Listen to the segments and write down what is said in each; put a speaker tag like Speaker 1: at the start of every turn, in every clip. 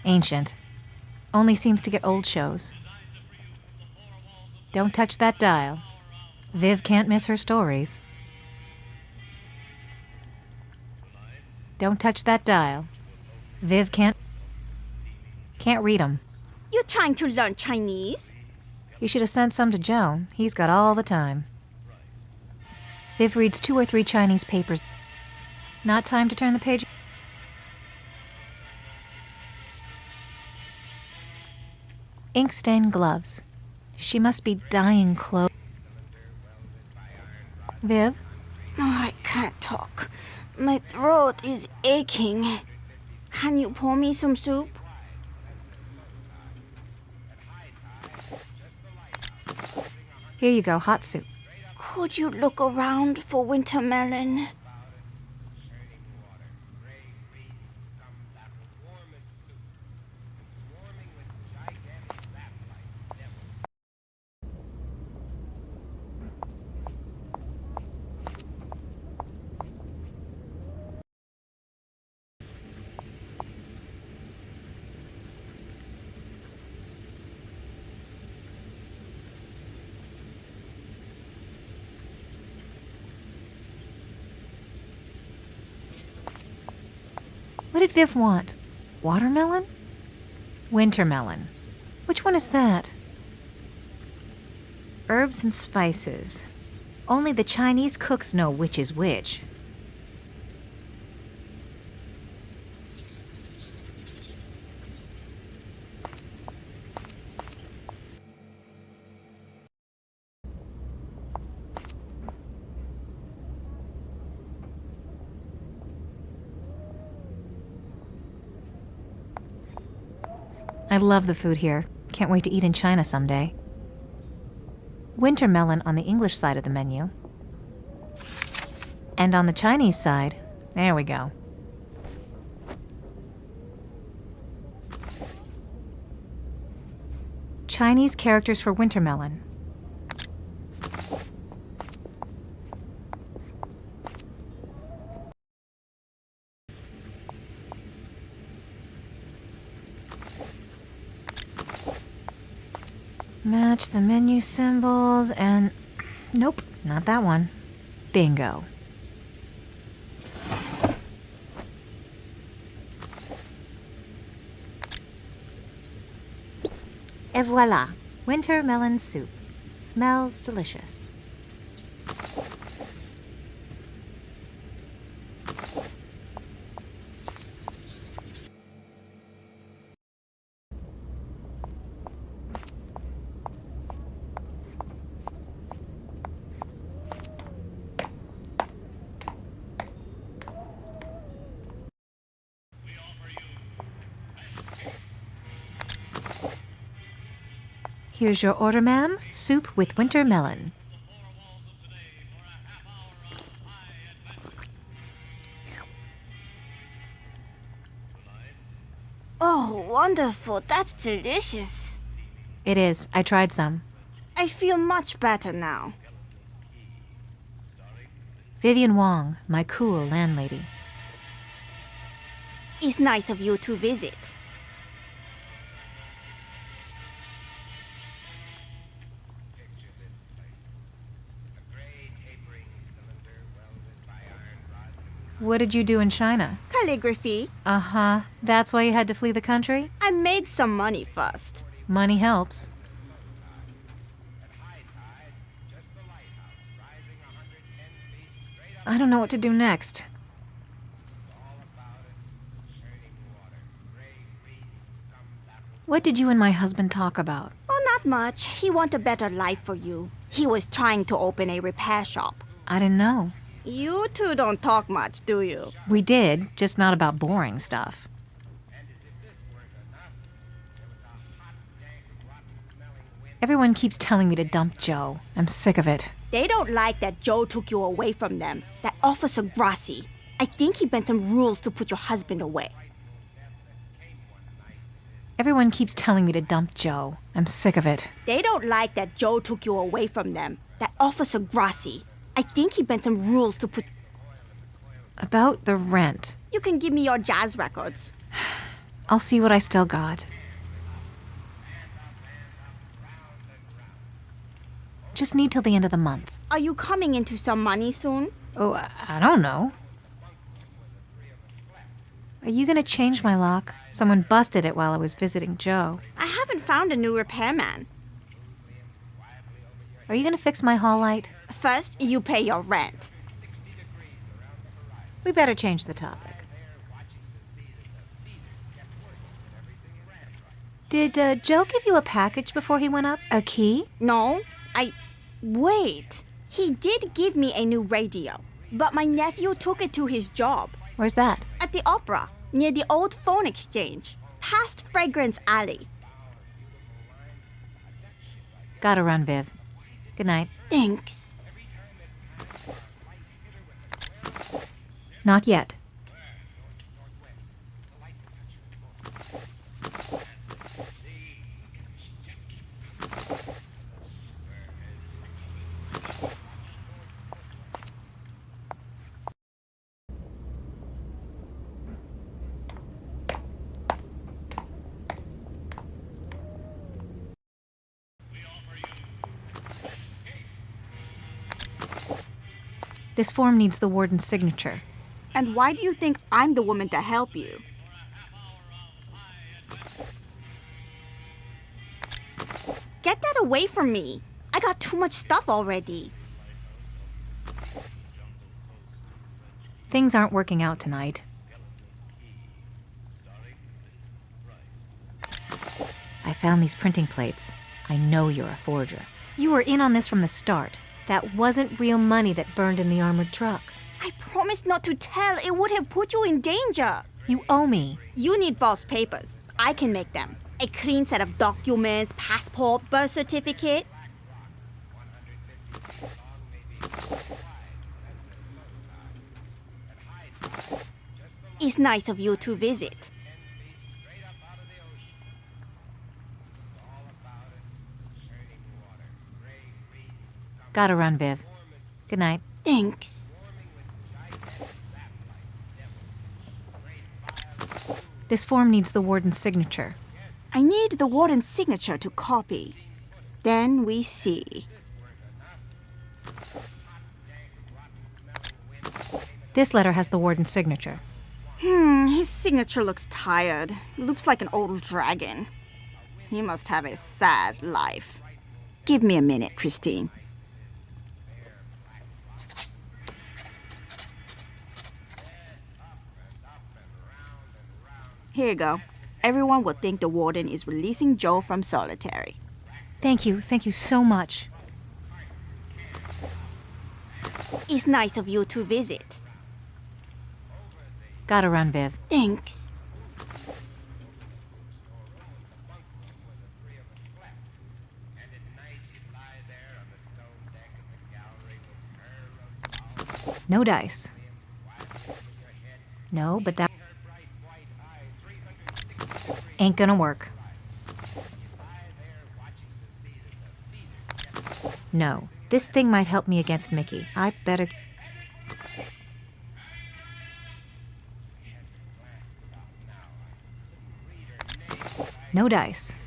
Speaker 1: Ancient. Only seems to get old shows. Don't touch that dial. Viv can't miss her stories. Don't touch that dial. Viv can't read 'em.
Speaker 2: You trying to learn Chinese?
Speaker 1: You should have sent some to Joan. He's got all the time. Viv reads 2 or 3 Chinese papers. Not time to turn the page. Ink-stained gloves. She must be dyeing clothes. Viv?
Speaker 2: Oh, I can't talk. My throat is aching. Can you pour me some soup?
Speaker 1: Here you go, hot soup.
Speaker 2: Could you look around for winter melon?
Speaker 1: What did Viv want? Watermelon? Wintermelon. Which one is that? Herbs and spices. Only the Chinese cooks know which is which. I love the food here. Can't wait to eat in China someday. Wintermelon on the English side of the menu. And on the Chinese side, there we go. Chinese characters for wintermelon. Match the menu symbols and... Nope, not that one. Bingo. Et voila, winter melon soup. Smells delicious. Here's your order, ma'am. Soup with winter melon.
Speaker 2: Oh, wonderful. That's delicious.
Speaker 1: It is. I tried some.
Speaker 2: I feel much better now.
Speaker 1: Vivian Wong, my cool landlady.
Speaker 2: It's nice of you to visit.
Speaker 1: What did you do in China?
Speaker 2: Calligraphy.
Speaker 1: Uh-huh. That's why you had to flee the country?
Speaker 2: I made some money first.
Speaker 1: Money helps. I don't know what to do next. What did you and my husband talk about?
Speaker 2: Oh, not much. He wants a better life for you. He was trying to open a repair shop.
Speaker 1: I didn't know.
Speaker 2: You two don't talk much, do you?
Speaker 1: We did, just not about boring stuff. Everyone keeps telling me to dump Joe. I'm sick of it.
Speaker 2: They don't like that Joe took you away from them. That Officer Grassi. I think he bent some rules to put your husband away.
Speaker 1: Everyone keeps telling me to dump Joe. I'm sick of it.
Speaker 2: They don't like that Joe took you away from them. That Officer Grassi. I think he bent some rules to put...
Speaker 1: About the rent.
Speaker 2: You can give me your jazz records.
Speaker 1: I'll see what I still got. Just need till the end of the month.
Speaker 2: Are you coming into some money soon?
Speaker 1: Oh, I don't know. Are you gonna change my lock? Someone busted it while I was visiting Joe.
Speaker 2: I haven't found a new repairman.
Speaker 1: Are you gonna fix my hall light?
Speaker 2: First, you pay your rent.
Speaker 1: We better change the topic. Did Joe give you a package before he went up? A key?
Speaker 2: No, Wait. He did give me a new radio, but my nephew took it to his job.
Speaker 1: Where's that?
Speaker 2: At the opera, near the old phone exchange, past Fragrance Alley.
Speaker 1: Gotta run, Viv. Good night.
Speaker 2: Thanks.
Speaker 1: Not yet. This form needs the warden's signature.
Speaker 2: And why do you think I'm the woman to help you? Get that away from me. I got too much stuff already.
Speaker 1: Things aren't working out tonight. I found these printing plates. I know you're a forger. You were in on this from the start. That wasn't real money that burned in the armored truck.
Speaker 2: I promised not to tell. It would have put you in danger.
Speaker 1: You owe me.
Speaker 2: You need false papers. I can make them. A clean set of documents, passport, birth certificate. It's nice of you to visit.
Speaker 1: Gotta run, Viv. Good night.
Speaker 2: Thanks.
Speaker 1: This form needs the warden's signature.
Speaker 2: I need the warden's signature to copy. Then we see.
Speaker 1: This letter has the warden's signature.
Speaker 2: His signature looks tired. Looks like an old dragon. He must have a sad life. Give me a minute, Christine. Here you go. Everyone will think the warden is releasing Joe from solitary.
Speaker 1: Thank you so much.
Speaker 2: It's nice of you to visit.
Speaker 1: Gotta run, Viv.
Speaker 2: Thanks.
Speaker 1: No dice. No, but that ain't gonna work. No, this thing might help me against Mickey. I better... No dice.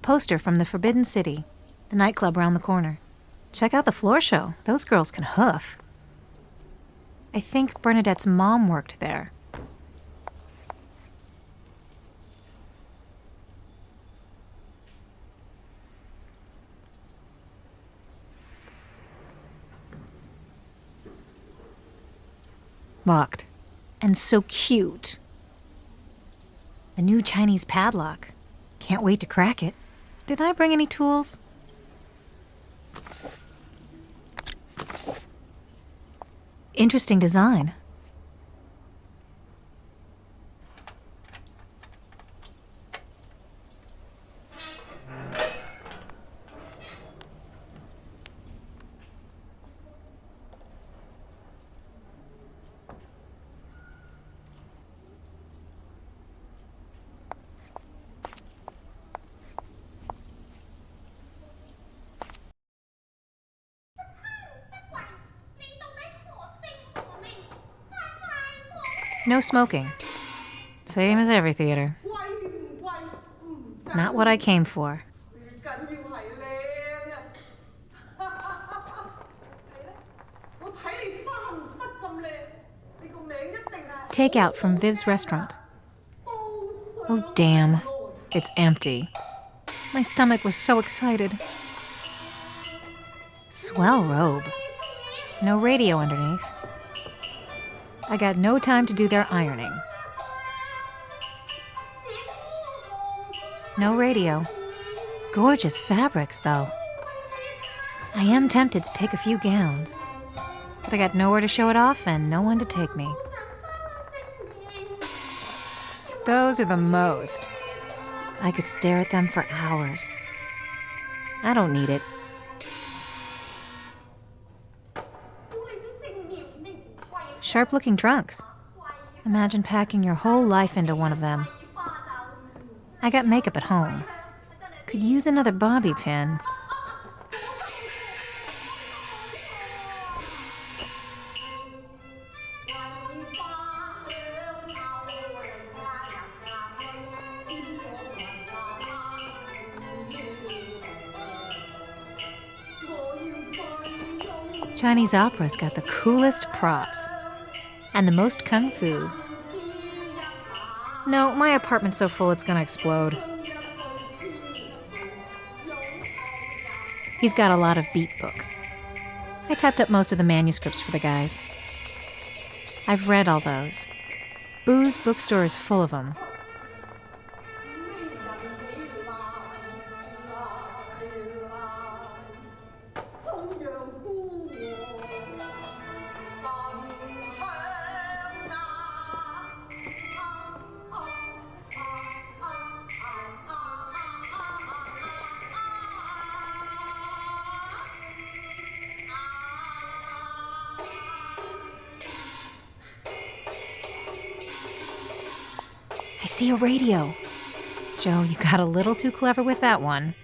Speaker 1: Poster from the Forbidden City, the nightclub around the corner. Check out the floor show. Those girls can hoof. I think Bernadette's mom worked there. Locked. And so cute. A new Chinese padlock. Can't wait to crack it. Did I bring any tools? Interesting design. No smoking. Same as every theater. Not what I came for. Takeout from Viv's restaurant. Oh, damn. It's empty. My stomach was so excited. Swell robe. No radio underneath. I got no time to do their ironing. No radio. Gorgeous fabrics, though. I am tempted to take a few gowns, but I got nowhere to show it off and no one to take me. Those are the most. I could stare at them for hours. I don't need it. Sharp-looking trunks. Imagine packing your whole life into one of them. I got makeup at home. Could use another bobby pin. Chinese opera's got the coolest props. And the most kung fu. No, my apartment's so full it's gonna explode. He's got a lot of beat books. I typed up most of the manuscripts for the guys. I've read all those. Boo's bookstore is full of them. I see a radio. Joe, you got a little too clever with that one.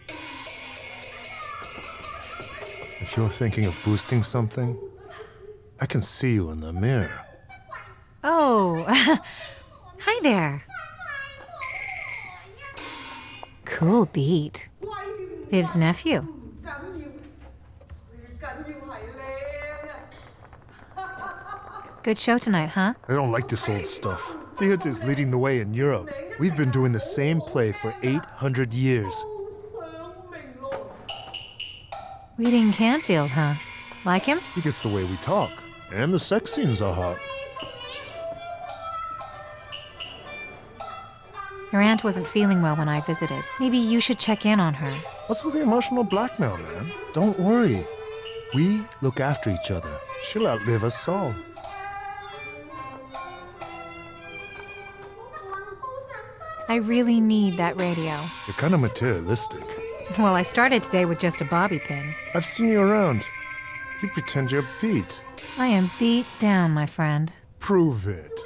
Speaker 3: If you're thinking of boosting something, I can see you in the mirror.
Speaker 1: Oh, hi there. Cool beat. Viv's nephew. Good show tonight, huh?
Speaker 3: I don't like this old stuff. Theater's leading the way in Europe. We've been doing the same play for 800 years.
Speaker 1: Reading Canfield, huh? Like him?
Speaker 3: He gets the way we talk. And the sex scenes are hot.
Speaker 1: Your aunt wasn't feeling well when I visited. Maybe you should check in on her.
Speaker 3: What's with the emotional blackmail, man? Don't worry. We look after each other. She'll outlive us all.
Speaker 1: I really need that radio.
Speaker 3: You're kind of materialistic.
Speaker 1: Well, I started today with just a bobby pin.
Speaker 3: I've seen you around. You pretend you're beat.
Speaker 1: I am beat down, my friend.
Speaker 3: Prove it.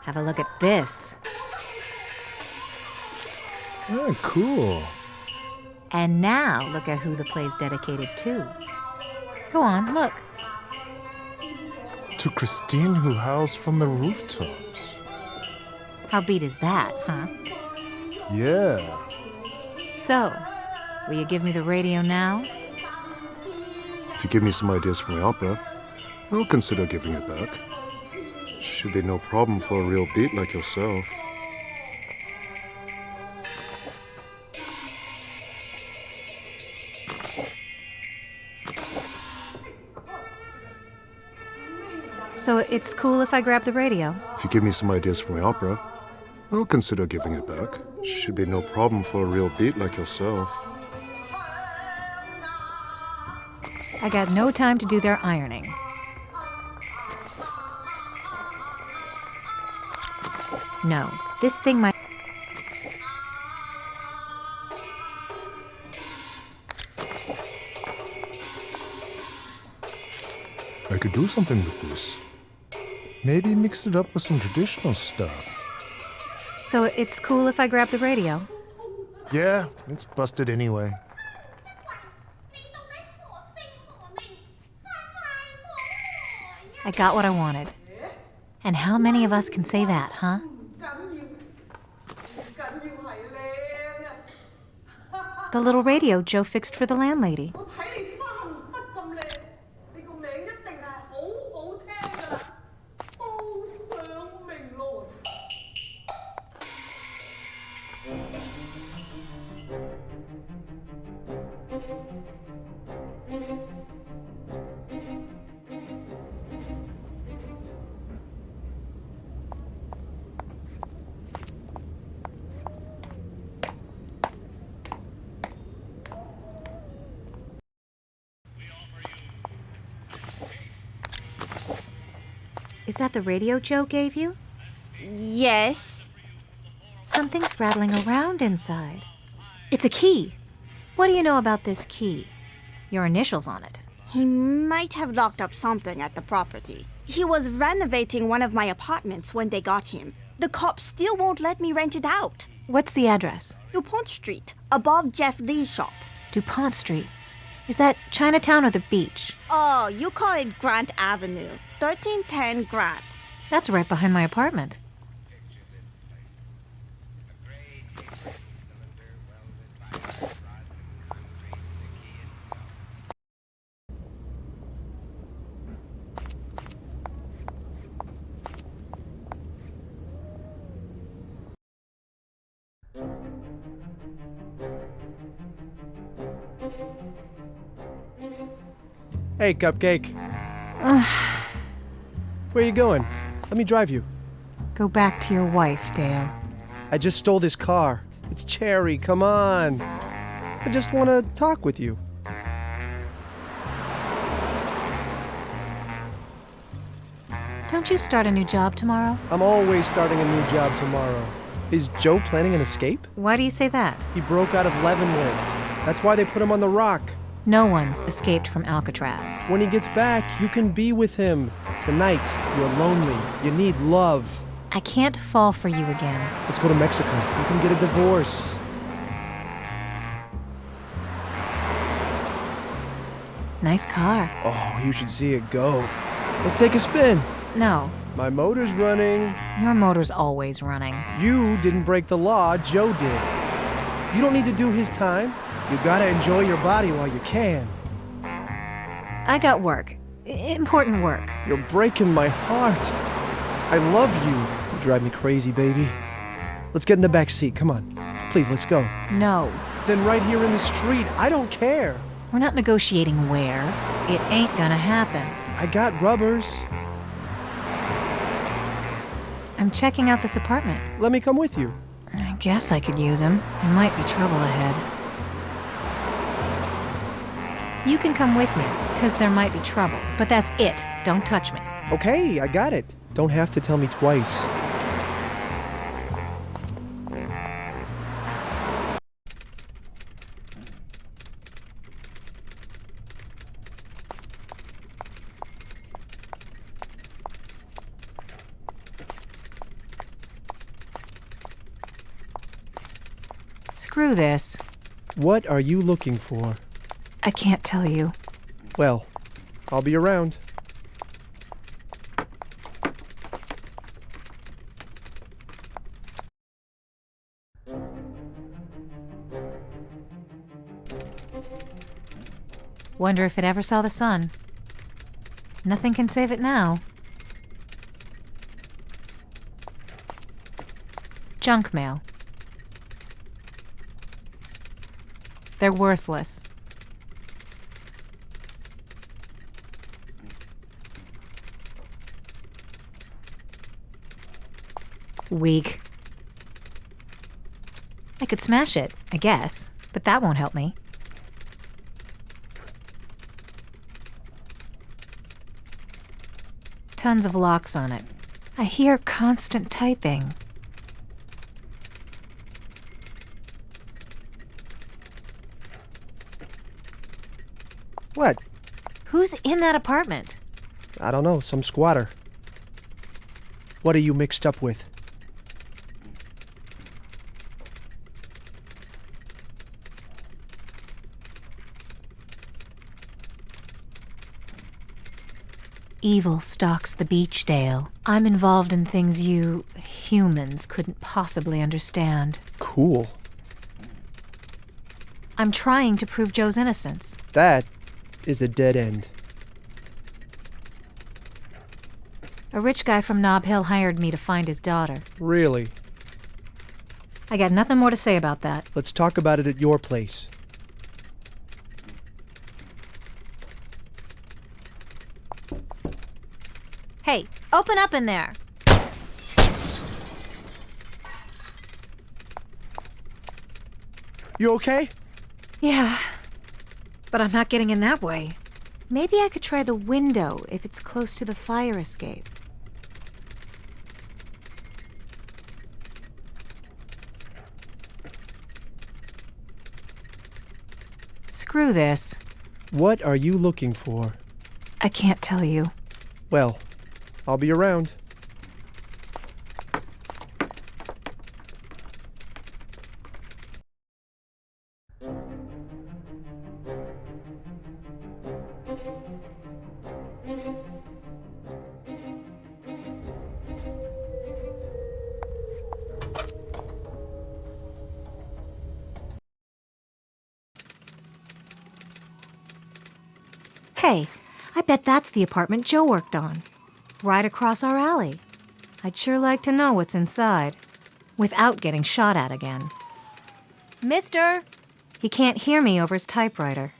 Speaker 1: Have a look at this.
Speaker 3: Oh, cool.
Speaker 1: And now look at who the play's dedicated to. Go on, look.
Speaker 3: To Christine who howls from the rooftops.
Speaker 1: How beat is that, huh?
Speaker 3: Yeah.
Speaker 1: So, will you give me the radio now?
Speaker 3: If you give me some ideas for my opera, I'll consider giving it back. Should be no problem for a real beat like yourself.
Speaker 1: So it's cool if I grab the radio?
Speaker 3: If you give me some ideas for my opera, I'll consider giving it back. Should be no problem for a real beat like yourself.
Speaker 1: I got no time to do their ironing. No, this thing might...
Speaker 3: I could do something with this. Maybe mix it up with some traditional stuff.
Speaker 1: So it's cool if I grab the radio?
Speaker 3: Yeah, it's busted anyway.
Speaker 1: I got what I wanted. And how many of us can say that, huh? The little radio Joe fixed for the landlady. Is that the radio Joe gave you?
Speaker 2: Yes.
Speaker 1: Something's rattling around inside. It's a key. What do you know about this key? Your initials on it.
Speaker 2: He might have locked up something at the property. He was renovating one of my apartments when they got him. The cops still won't let me rent it out.
Speaker 1: What's the address?
Speaker 2: DuPont Street, above Jeff Lee's shop.
Speaker 1: DuPont Street. Is that Chinatown or the beach?
Speaker 2: Oh, you call it Grant Avenue. 1310 Grant.
Speaker 1: That's right behind my apartment.
Speaker 4: Hey, Cupcake. Where are you going? Let me drive you.
Speaker 1: Go back to your wife, Dale.
Speaker 4: I just stole this car. It's Cherry, come on. I just want to talk with you.
Speaker 1: Don't you start a new job tomorrow?
Speaker 4: I'm always starting a new job tomorrow. Is Joe planning an escape?
Speaker 1: Why do you say that?
Speaker 4: He broke out of Leavenworth. That's why they put him on the rock.
Speaker 1: No one's escaped from Alcatraz.
Speaker 4: When he gets back, you can be with him. Tonight, you're lonely. You need love.
Speaker 1: I can't fall for you again.
Speaker 4: Let's go to Mexico. You can get a divorce.
Speaker 1: Nice car.
Speaker 4: Oh, you should see it go. Let's take a spin.
Speaker 1: No,
Speaker 4: My motor's running.
Speaker 1: your motor's always running.
Speaker 4: You didn't break the law, Joe did. You don't need to do his time. You gotta enjoy your body while you can.
Speaker 1: I got work. Important work.
Speaker 4: You're breaking my heart. I love you. You drive me crazy, baby. Let's get in the back seat. Come on. Please, let's go.
Speaker 1: No.
Speaker 4: Then right here in the street. I don't care.
Speaker 1: We're not negotiating where. It ain't gonna happen.
Speaker 4: I got rubbers.
Speaker 1: I'm checking out this apartment.
Speaker 4: Let me come with you.
Speaker 1: I guess I could use them. There might be trouble ahead. You can come with me, because there might be trouble. But that's it. Don't touch me.
Speaker 4: Okay, I got it. Don't have to tell me twice.
Speaker 1: Screw this.
Speaker 4: What are you looking for?
Speaker 1: I can't tell you.
Speaker 4: Well, I'll be around.
Speaker 1: Wonder if it ever saw the sun. Nothing can save it now. Junk mail. They're worthless. Weak. I could smash it, I guess, but that won't help me. Tons of locks on it. I hear constant typing.
Speaker 4: What?
Speaker 1: Who's in that apartment?
Speaker 4: I don't know, some squatter. What are you mixed up with?
Speaker 1: Evil stalks the Beachdale. I'm involved in things you humans couldn't possibly understand.
Speaker 4: Cool.
Speaker 1: I'm trying to prove Joe's innocence.
Speaker 4: That is a dead end.
Speaker 1: A rich guy from Nob Hill hired me to find his daughter.
Speaker 4: Really?
Speaker 1: I got nothing more to say about that.
Speaker 4: Let's talk about it at your place.
Speaker 1: Hey, open up in there!
Speaker 4: You okay?
Speaker 1: Yeah, but I'm not getting in that way. Maybe I could try the window if it's close to the fire escape. Screw this.
Speaker 4: What are you looking for?
Speaker 1: I can't tell you.
Speaker 4: Well, I'll be around.
Speaker 1: Hey, I bet that's the apartment Joe worked on. Right across our alley. I'd sure like to know what's inside. Without getting shot at again. Mister! He can't hear me over his typewriter.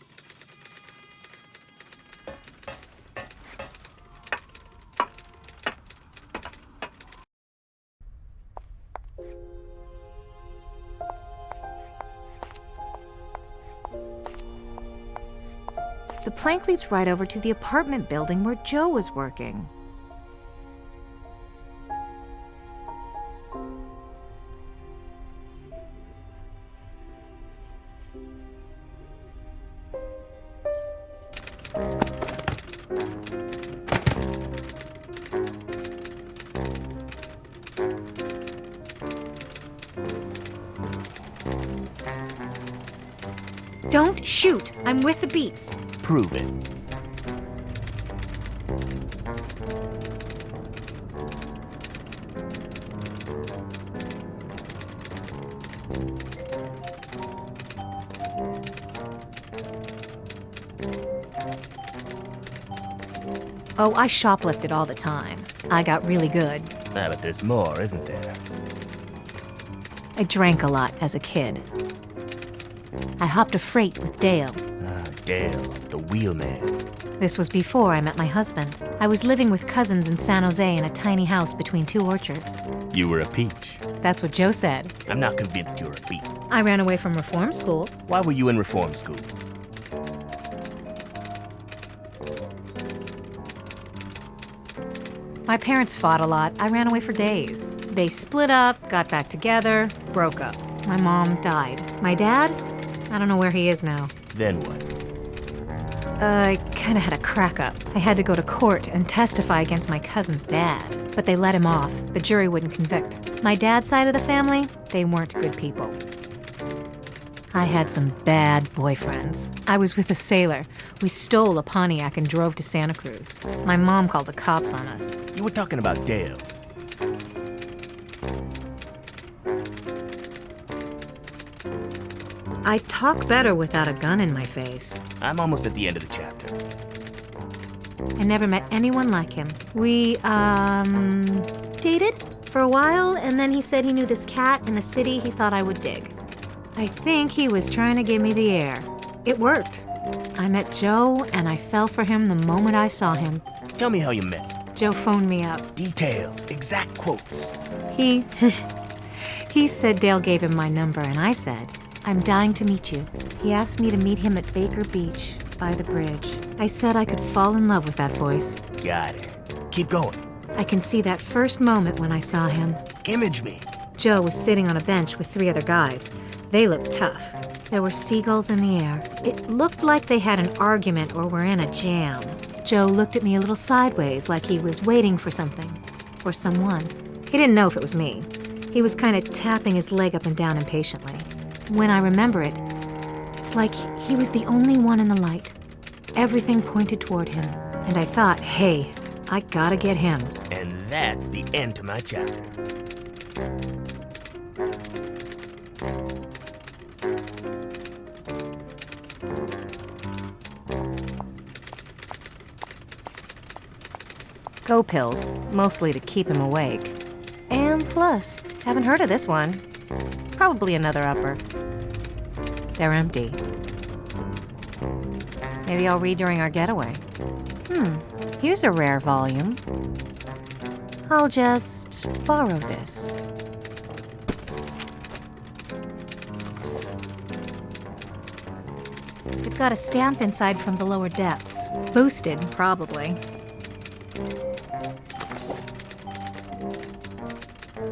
Speaker 1: The plank leads right over to the apartment building where Joe was working. Don't shoot! I'm with the beats.
Speaker 5: Prove it.
Speaker 1: Oh, I shoplifted all the time. I got really good.
Speaker 5: Ah, but there's more, isn't there?
Speaker 1: I drank a lot as a kid. I hopped a freight with Dale.
Speaker 5: Ah, Dale, the wheelman.
Speaker 1: This was before I met my husband. I was living with cousins in San Jose in a tiny house between two orchards.
Speaker 5: You were a peach.
Speaker 1: That's what Joe said.
Speaker 5: I'm not convinced you're a beat.
Speaker 1: I ran away from reform school.
Speaker 5: Why were you in reform school?
Speaker 1: My parents fought a lot. I ran away for days. They split up, got back together, broke up. My mom died. My dad? I don't know where he is now.
Speaker 5: Then what?
Speaker 1: I kind of had a crack up. I had to go to court and testify against my cousin's dad. But they let him off. The jury wouldn't convict. My dad's side of the family, they weren't good people. I had some bad boyfriends. I was with a sailor. We stole a Pontiac and drove to Santa Cruz. My mom called the cops on us.
Speaker 5: You were talking about Dale.
Speaker 1: I talk better without a gun in my face.
Speaker 5: I'm almost at the end of the chapter.
Speaker 1: I never met anyone like him. We, dated for a while, and then he said he knew this cat in the city he thought I would dig. I think he was trying to give me the air. It worked. I met Joe, and I fell for him the moment I saw him.
Speaker 5: Tell me how you met.
Speaker 1: Joe phoned me up.
Speaker 5: Details, exact quotes.
Speaker 1: He said Dale gave him my number, and I said, I'm dying to meet you. He asked me to meet him at Baker Beach, by the bridge. I said I could fall in love with that voice.
Speaker 5: Got it. Keep going.
Speaker 1: I can see that first moment when I saw him.
Speaker 5: Image me.
Speaker 1: Joe was sitting on a bench with 3 other guys. They looked tough. There were seagulls in the air. It looked like they had an argument or were in a jam. Joe looked at me a little sideways, like he was waiting for something. Or someone. He didn't know if it was me. He was kind of tapping his leg up and down impatiently. When I remember it, it's like he was the only one in the light. Everything pointed toward him. And I thought, hey, I gotta get him.
Speaker 5: And that's the end to my chapter.
Speaker 1: Go pills, mostly to keep him awake. And plus, haven't heard of this one. Probably another upper. They're empty. Maybe I'll read during our getaway. Here's a rare volume. I'll just borrow this. It's got a stamp inside from the lower depths. Boosted, probably.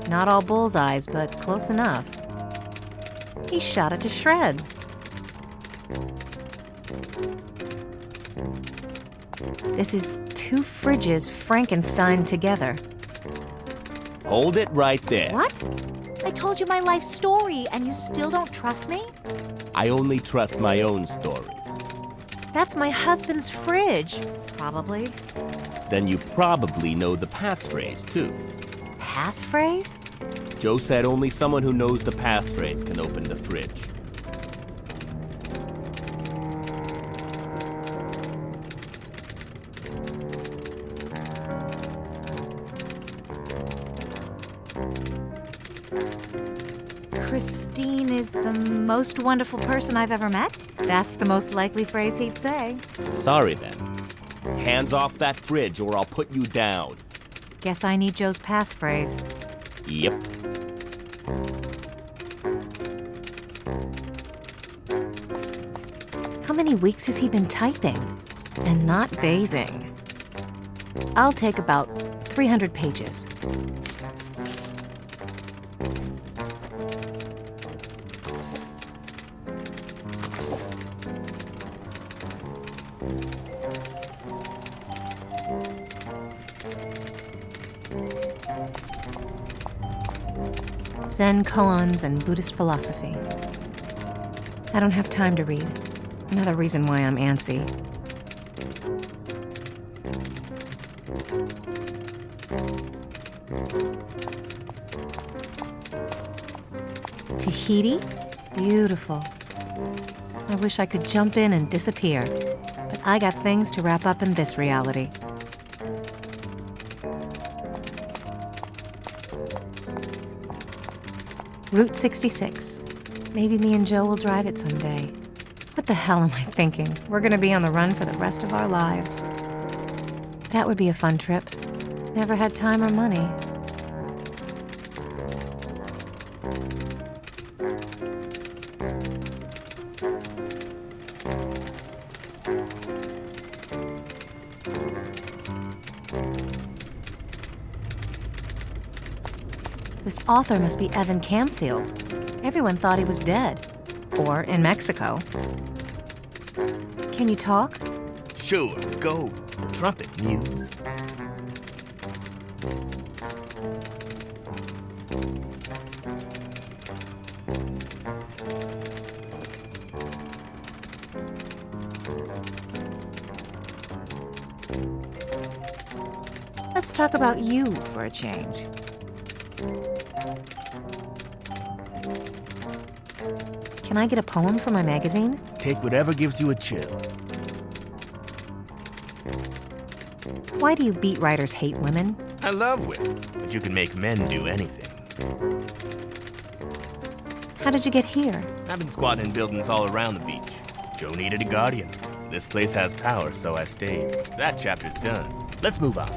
Speaker 1: Not all bullseyes, but close enough. He shot it to shreds. This is 2 fridges Frankenstein together.
Speaker 5: Hold it right there.
Speaker 1: What? I told you my life story, and you still don't trust me?
Speaker 5: I only trust my own stories.
Speaker 1: That's my husband's fridge. Probably.
Speaker 5: Then you probably know the passphrase, too.
Speaker 1: Passphrase?
Speaker 5: Joe said only someone who knows the passphrase can open the fridge.
Speaker 1: Christine is the most wonderful person I've ever met? That's the most likely phrase he'd say.
Speaker 5: Sorry then. Hands off that fridge or I'll put you down.
Speaker 1: Guess I need Joe's passphrase.
Speaker 5: Yep.
Speaker 1: How many weeks has he been typing? And not bathing. I'll take about 300 pages. Zen koans and Buddhist philosophy. I don't have time to read. Another reason why I'm antsy. Tahiti? Beautiful. I wish I could jump in and disappear, but I got things to wrap up in this reality. Route 66. Maybe me and Joe will drive it someday. What the hell am I thinking? We're gonna be on the run for the rest of our lives. That would be a fun trip. Never had time or money. This author must be Evan Camfield. Everyone thought he was dead. Or in Mexico. Can you talk?
Speaker 5: Sure, go. Trumpet news.
Speaker 1: Let's talk about you for a change. Can I get a poem for my magazine?
Speaker 5: Take whatever gives you a chill.
Speaker 1: Why do you beat writers hate women?
Speaker 5: I love women, but you can make men do anything.
Speaker 1: How did you get here?
Speaker 5: I've been squatting in buildings all around the beach. Joe needed a guardian. This place has power, so I stayed. That chapter's done. Let's move on.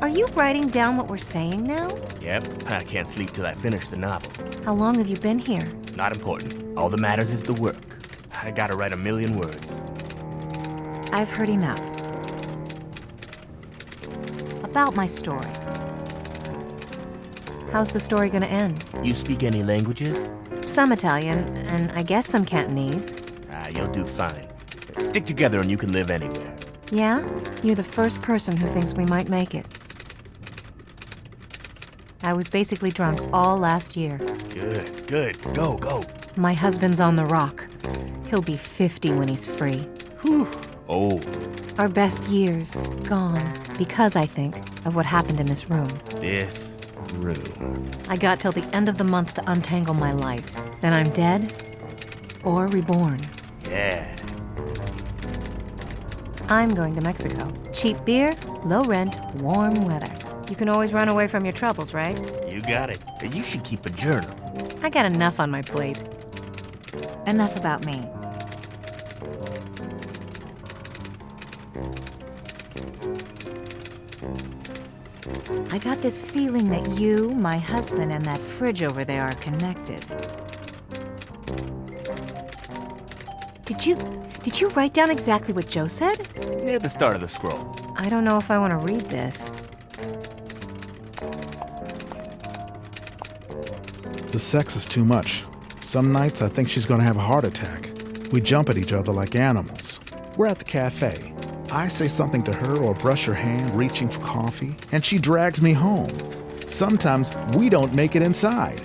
Speaker 1: Are you writing down what we're saying now?
Speaker 5: Yep, I can't sleep till I finish the novel.
Speaker 1: How long have you been here?
Speaker 5: Not important. All that matters is the work. I gotta write 1,000,000 words.
Speaker 1: I've heard enough. About my story. How's the story gonna end?
Speaker 5: You speak any languages?
Speaker 1: Some Italian, and I guess some Cantonese.
Speaker 5: You'll do fine. Stick together and you can live anywhere.
Speaker 1: Yeah? You're the first person who thinks we might make it. I was basically drunk all last year.
Speaker 5: Good, good. Go, go.
Speaker 1: My husband's on the rock. He'll be 50 when he's free.
Speaker 5: Whew. Oh,
Speaker 1: Our best years gone because, I think, of what happened in this room.
Speaker 5: this room.
Speaker 1: I got till the end of the month to untangle my life. Then I'm dead or reborn.
Speaker 5: Yeah.
Speaker 1: I'm going to Mexico. Cheap beer, low rent, warm weather. You can always run away from your troubles, right?
Speaker 5: You got it. You should keep a journal.
Speaker 1: I got enough on my plate. Enough about me. I got this feeling that you, my husband, and that fridge over there are connected. Did you write down exactly what Joe said?
Speaker 5: Near the start of the scroll.
Speaker 1: I don't know if I want to read this.
Speaker 6: The sex is too much. Some nights I think she's gonna have a heart attack. We jump at each other like animals. We're at the cafe. I say something to her or brush her hand reaching for coffee, and she drags me home. Sometimes we don't make it inside.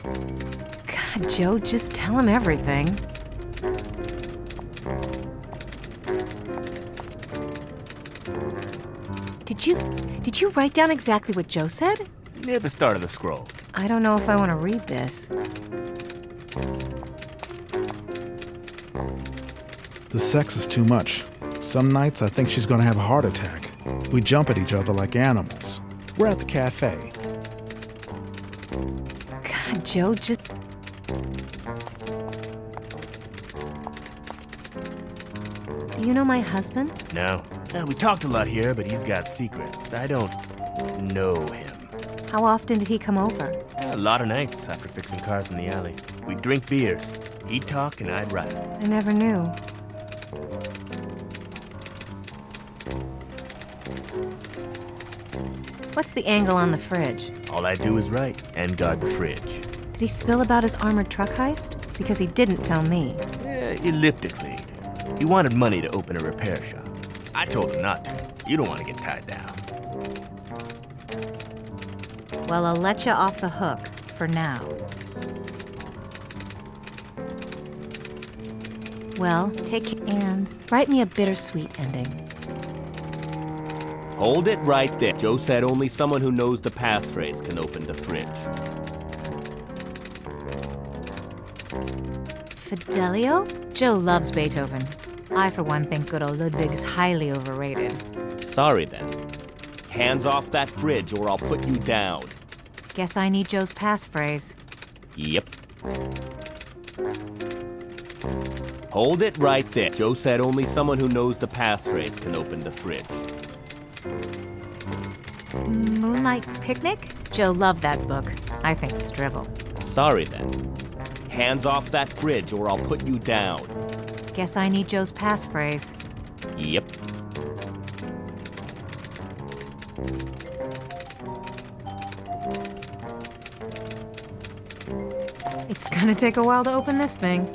Speaker 1: God, Joe, just tell him everything. Did you write down exactly what Joe said?
Speaker 5: Near the start of the scroll.
Speaker 1: I don't know if I want to read this.
Speaker 6: The sex is too much. Some nights I think she's gonna have a heart attack. We jump at each other like animals. We're at the cafe.
Speaker 1: God, Joe, just... Do you know my husband?
Speaker 5: No. We talked a lot here, but he's got secrets. I don't know him.
Speaker 1: How often did he come over?
Speaker 5: A lot of nights after fixing cars in the alley. We'd drink beers. He'd talk and I'd write.
Speaker 1: I never knew. What's the angle on the fridge?
Speaker 5: All I do is write and guard the fridge.
Speaker 1: Did he spill about his armored truck heist? Because he didn't tell me.
Speaker 5: Elliptically. He wanted money to open a repair shop. I told him not to. You don't want to get tied down.
Speaker 1: Well, I'll let you off the hook for now. Well, take care and write me a bittersweet ending.
Speaker 5: Hold it right there. Joe said only someone who knows the passphrase can open the fridge.
Speaker 1: Fidelio? Joe loves Beethoven. I, for one, think good old Ludwig's highly overrated.
Speaker 5: Sorry then. Hands off that fridge or I'll put you down.
Speaker 1: Guess I need Joe's passphrase.
Speaker 5: Yep. Hold it right there. Joe said only someone who knows the passphrase can open the fridge.
Speaker 1: Moonlight Picnic? Joe loved that book. I think it's drivel.
Speaker 5: Sorry then. Hands off that fridge or I'll put you down.
Speaker 1: Guess I need Joe's passphrase.
Speaker 5: Yep.
Speaker 1: It's gonna take a while to open this thing.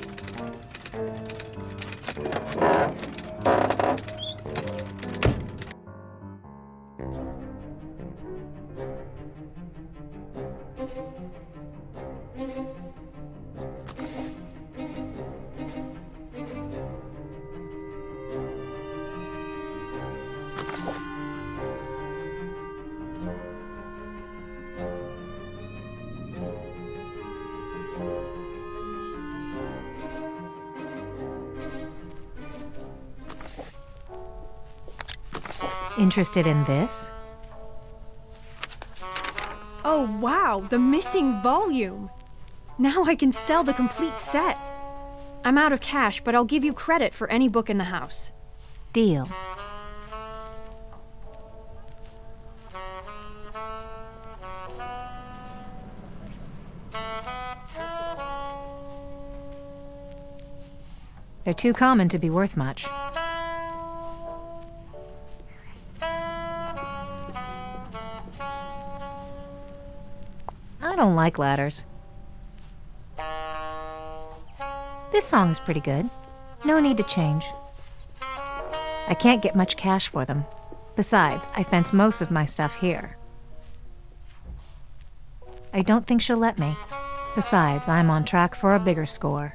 Speaker 1: Interested in this?
Speaker 7: Oh wow, the missing volume! Now I can sell the complete set. I'm out of cash, but I'll give you credit for any book in the house.
Speaker 1: Deal. They're too common to be worth much. I don't like ladders. This song is pretty good. No need to change. I can't get much cash for them. Besides, I fence most of my stuff here. I don't think she'll let me. Besides, I'm on track for a bigger score.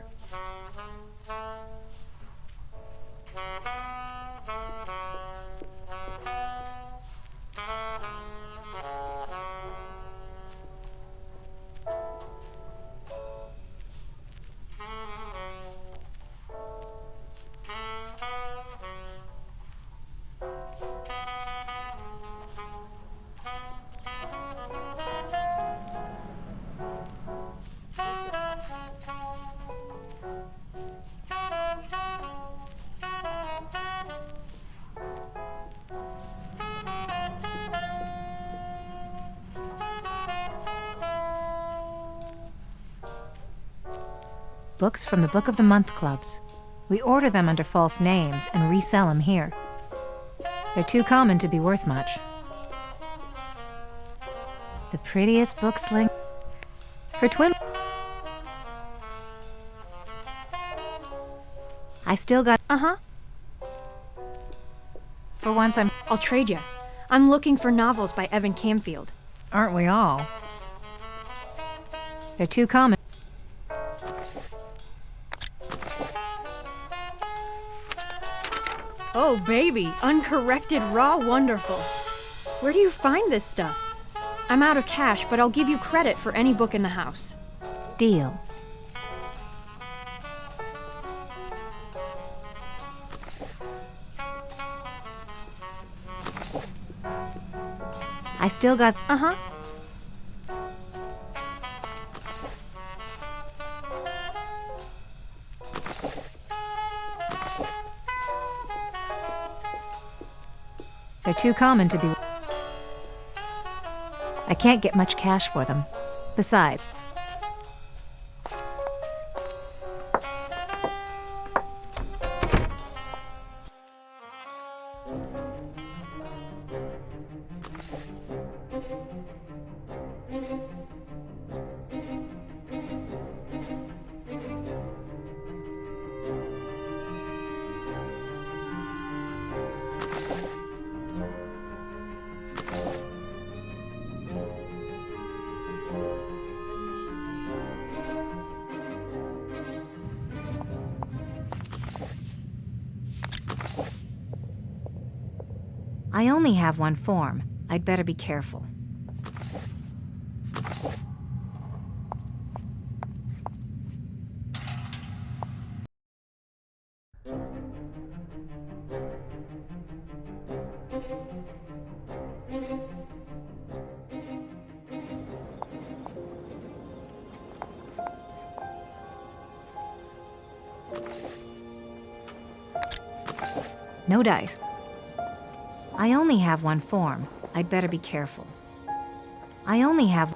Speaker 1: Books from the Book of the Month clubs. We order them under false names and resell them here. They're too common to be worth much. The prettiest book sling. Her twin. I still got.
Speaker 7: Uh-huh.
Speaker 1: For once,
Speaker 7: I'll trade you. I'm looking for novels by Evan Camfield.
Speaker 1: Aren't we all? They're too common.
Speaker 7: Oh, baby, uncorrected raw wonderful. Where do you find this stuff? I'm out of cash, but I'll give you credit for any book in the house.
Speaker 1: Deal. I still got.
Speaker 7: Uh-huh.
Speaker 1: They're too common to be. I can't get much cash for them. Besides, I only have one form. I'd better be careful. No dice. I only have one form. I'd better be careful. I only have...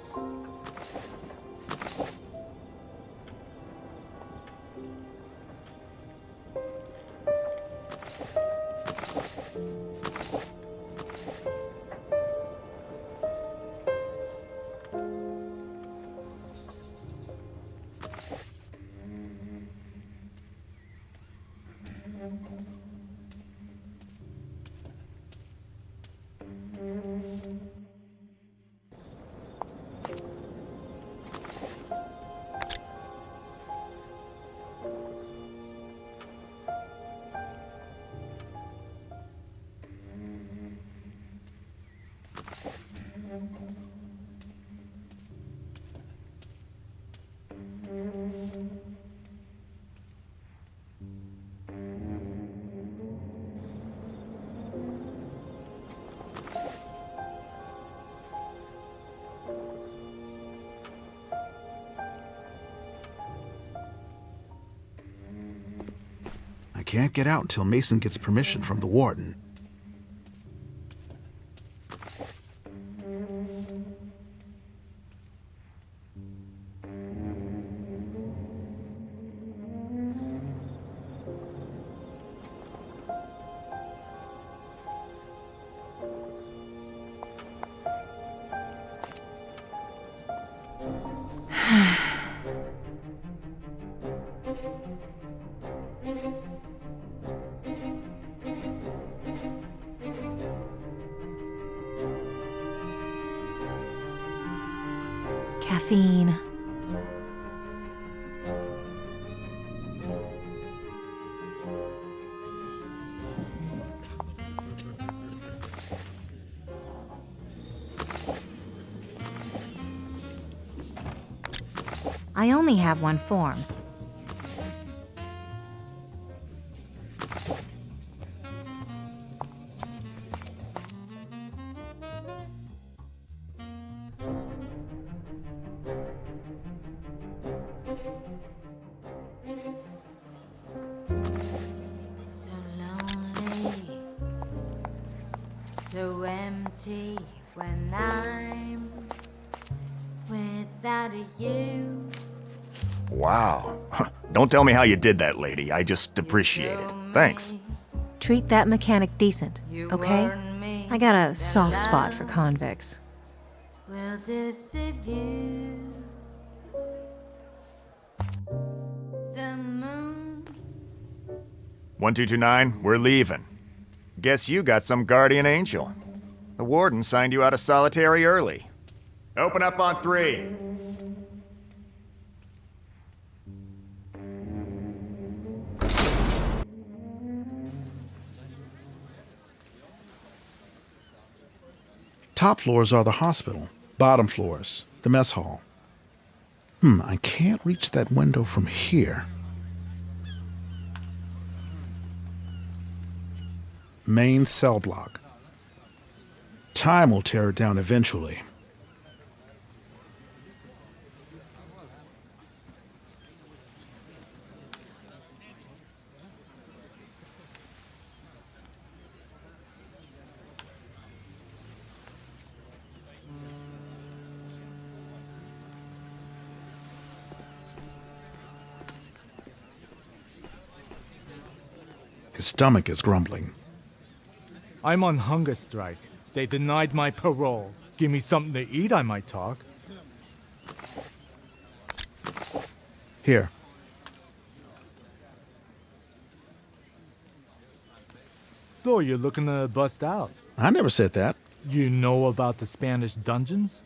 Speaker 6: I can't get out until Mason gets permission from the warden.
Speaker 1: Caffeine. I only have one form.
Speaker 8: So lonely, so empty when I'm without you.
Speaker 9: Wow. Don't tell me how you did that, lady. I just appreciate it. Thanks.
Speaker 1: Treat that mechanic decent, okay? I got a soft spot for convicts.
Speaker 8: Will deceive you. The moon.
Speaker 9: 1229, we're leaving. Guess you got some guardian angel. The warden signed you out of solitary early. Open up on 3.
Speaker 6: Top floors are the hospital. Bottom floors, the mess hall. I can't reach that window from here. Main cell block. Time will tear it down eventually. His stomach is grumbling.
Speaker 10: I'm on hunger strike. They denied my parole. Give me something to eat, I might talk.
Speaker 6: Here.
Speaker 10: So you're looking to bust out?
Speaker 6: I never said that.
Speaker 10: You know about the Spanish dungeons?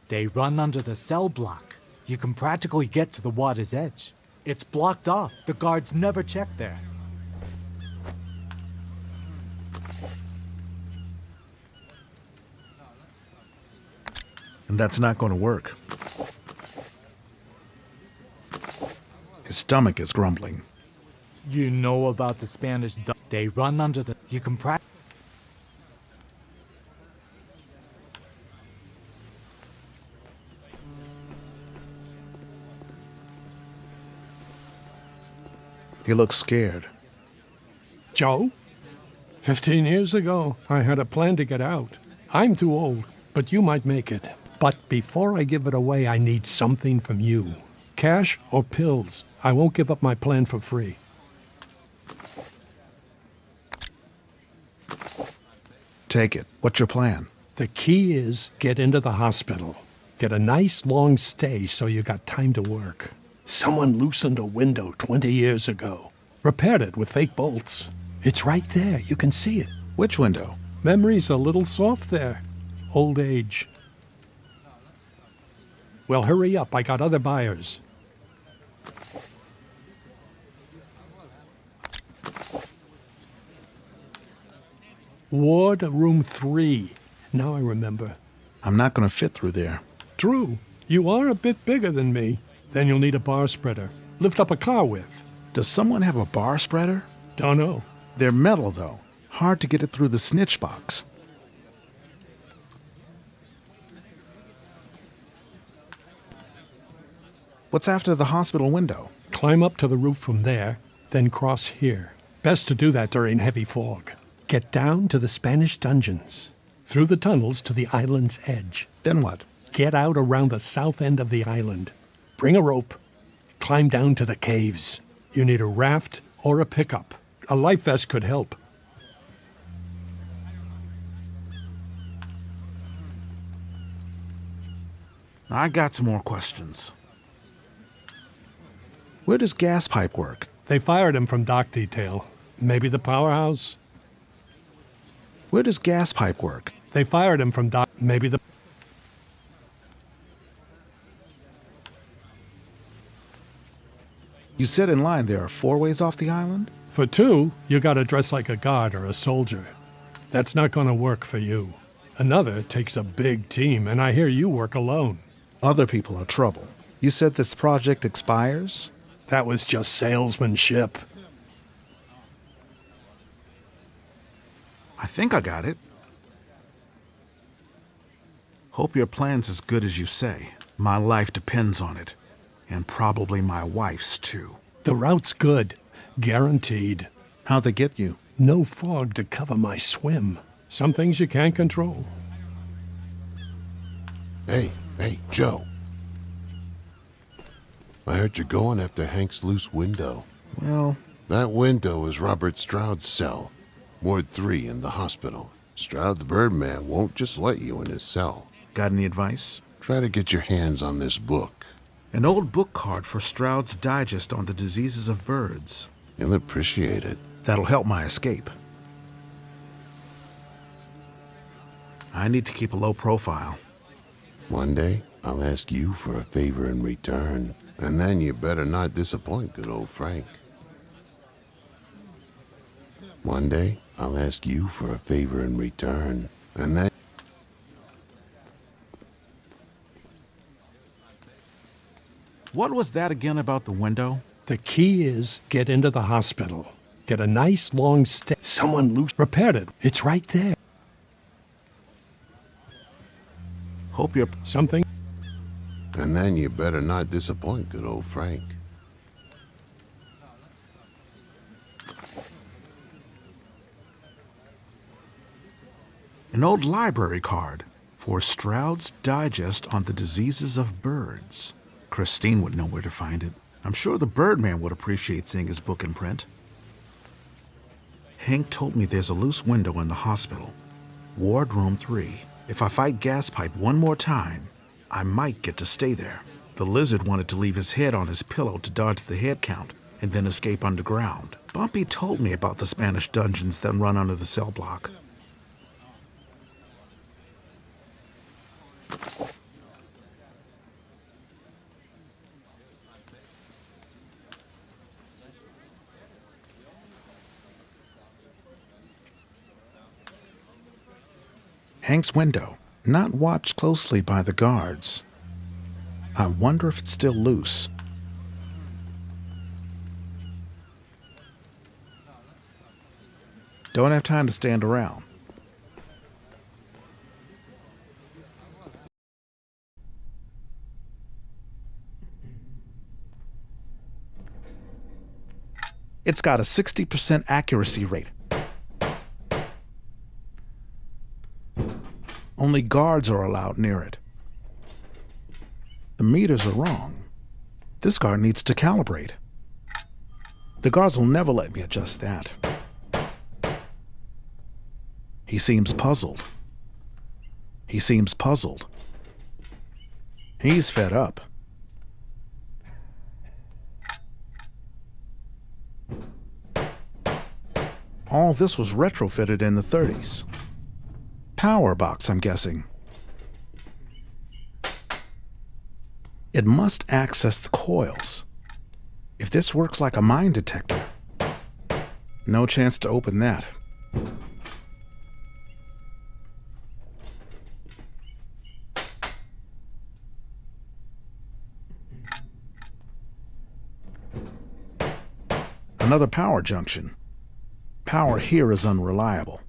Speaker 10: They run under the cell block. You can practically get to the water's edge. It's blocked off. The guards never check there.
Speaker 6: And that's not going to work. His stomach is grumbling.
Speaker 10: You know about the Spanish They run under the... You can practice...
Speaker 6: He looks scared.
Speaker 11: Joe? 15 years ago, I had a plan to get out. I'm too old, but you might make it. But before I give it away, I need something from you. Cash or pills. I won't give up my plan for free.
Speaker 6: Take it. What's your plan?
Speaker 11: The key is get into the hospital. Get a nice long stay so you got time to work. Someone loosened a window 20 years ago. Repaired it with fake bolts. It's right there. You can see it.
Speaker 6: Which window?
Speaker 11: Memory's a little soft there. Old age. Well, hurry up. I got other buyers. Ward room 3. Now I remember.
Speaker 6: I'm not going to fit through there.
Speaker 11: True. You are a bit bigger than me. Then you'll need a bar spreader. Lift up a car with.
Speaker 6: Does someone have a bar spreader?
Speaker 11: Don't know.
Speaker 6: They're metal, though. Hard to get it through the snitch box. What's after the hospital window?
Speaker 11: Climb up to the roof from there, then cross here. Best to do that during heavy fog. Get down to the Spanish dungeons. Through the tunnels to the island's edge.
Speaker 6: Then what?
Speaker 11: Get out around the south end of the island. Bring a rope. Climb down to the caves. You need a raft or a pickup. A life vest could help.
Speaker 6: I got some more questions. Where does gas pipe work?
Speaker 11: They fired him from dock detail. Maybe the powerhouse?
Speaker 6: Where does gas pipe work?
Speaker 11: They fired him from dock. Maybe the...
Speaker 6: You said in line there are 4 ways off the island?
Speaker 11: For 2, you gotta dress like a guard or a soldier. That's not gonna work for you. Another takes a big team, and I hear you work alone.
Speaker 6: Other people are trouble. You said this project expires?
Speaker 11: That was just salesmanship.
Speaker 6: I think I got it. Hope your plan's as good as you say. My life depends on it. And probably my wife's, too.
Speaker 11: The route's good. Guaranteed.
Speaker 6: How'd they get you?
Speaker 11: No fog to cover my swim. Some things you can't control.
Speaker 12: Hey, Joe. I heard you're going after Hank's loose window.
Speaker 6: Well...
Speaker 12: That window is Robert Stroud's cell. Ward 3 in the hospital. Stroud the Birdman won't just let you in his cell.
Speaker 6: Got any advice?
Speaker 12: Try to get your hands on this book.
Speaker 6: An old book card for Stroud's Digest on the diseases of birds.
Speaker 12: He'll appreciate it.
Speaker 6: That'll help my escape. I need to keep a low profile.
Speaker 12: One day, I'll ask you for a favor in return. And then you better not disappoint good old Frank. One day, I'll ask you for a favor in return. And then...
Speaker 6: What was that again about the window?
Speaker 11: The key is get into the hospital. Get a nice long stay. Someone loose repaired it. It's right there.
Speaker 6: Hope you're...
Speaker 11: Something?
Speaker 12: And then you better not disappoint good old Frank.
Speaker 6: An old library card for Stroud's Digest on the diseases of birds. Christine would know where to find it. I'm sure the Birdman would appreciate seeing his book in print. Hank told me there's a loose window in the hospital. Ward room 3. If I fight gas pipe one more time, I might get to stay there. The lizard wanted to leave his head on his pillow to dodge the head count and then escape underground. Bumpy told me about the Spanish dungeons that run under the cell block. Hank's window, not watched closely by the guards. I wonder if it's still loose. Don't have time to stand around. It's got a 60% accuracy rate. Only guards are allowed near it. The meters are wrong. This guard needs to calibrate. The guards will never let me adjust that. He seems puzzled. He seems puzzled. He's fed up. All this was retrofitted in the 30s. Power box, I'm guessing. It must access the coils. If this works like a mine detector, no chance to open that. Another power junction. Power here is unreliable.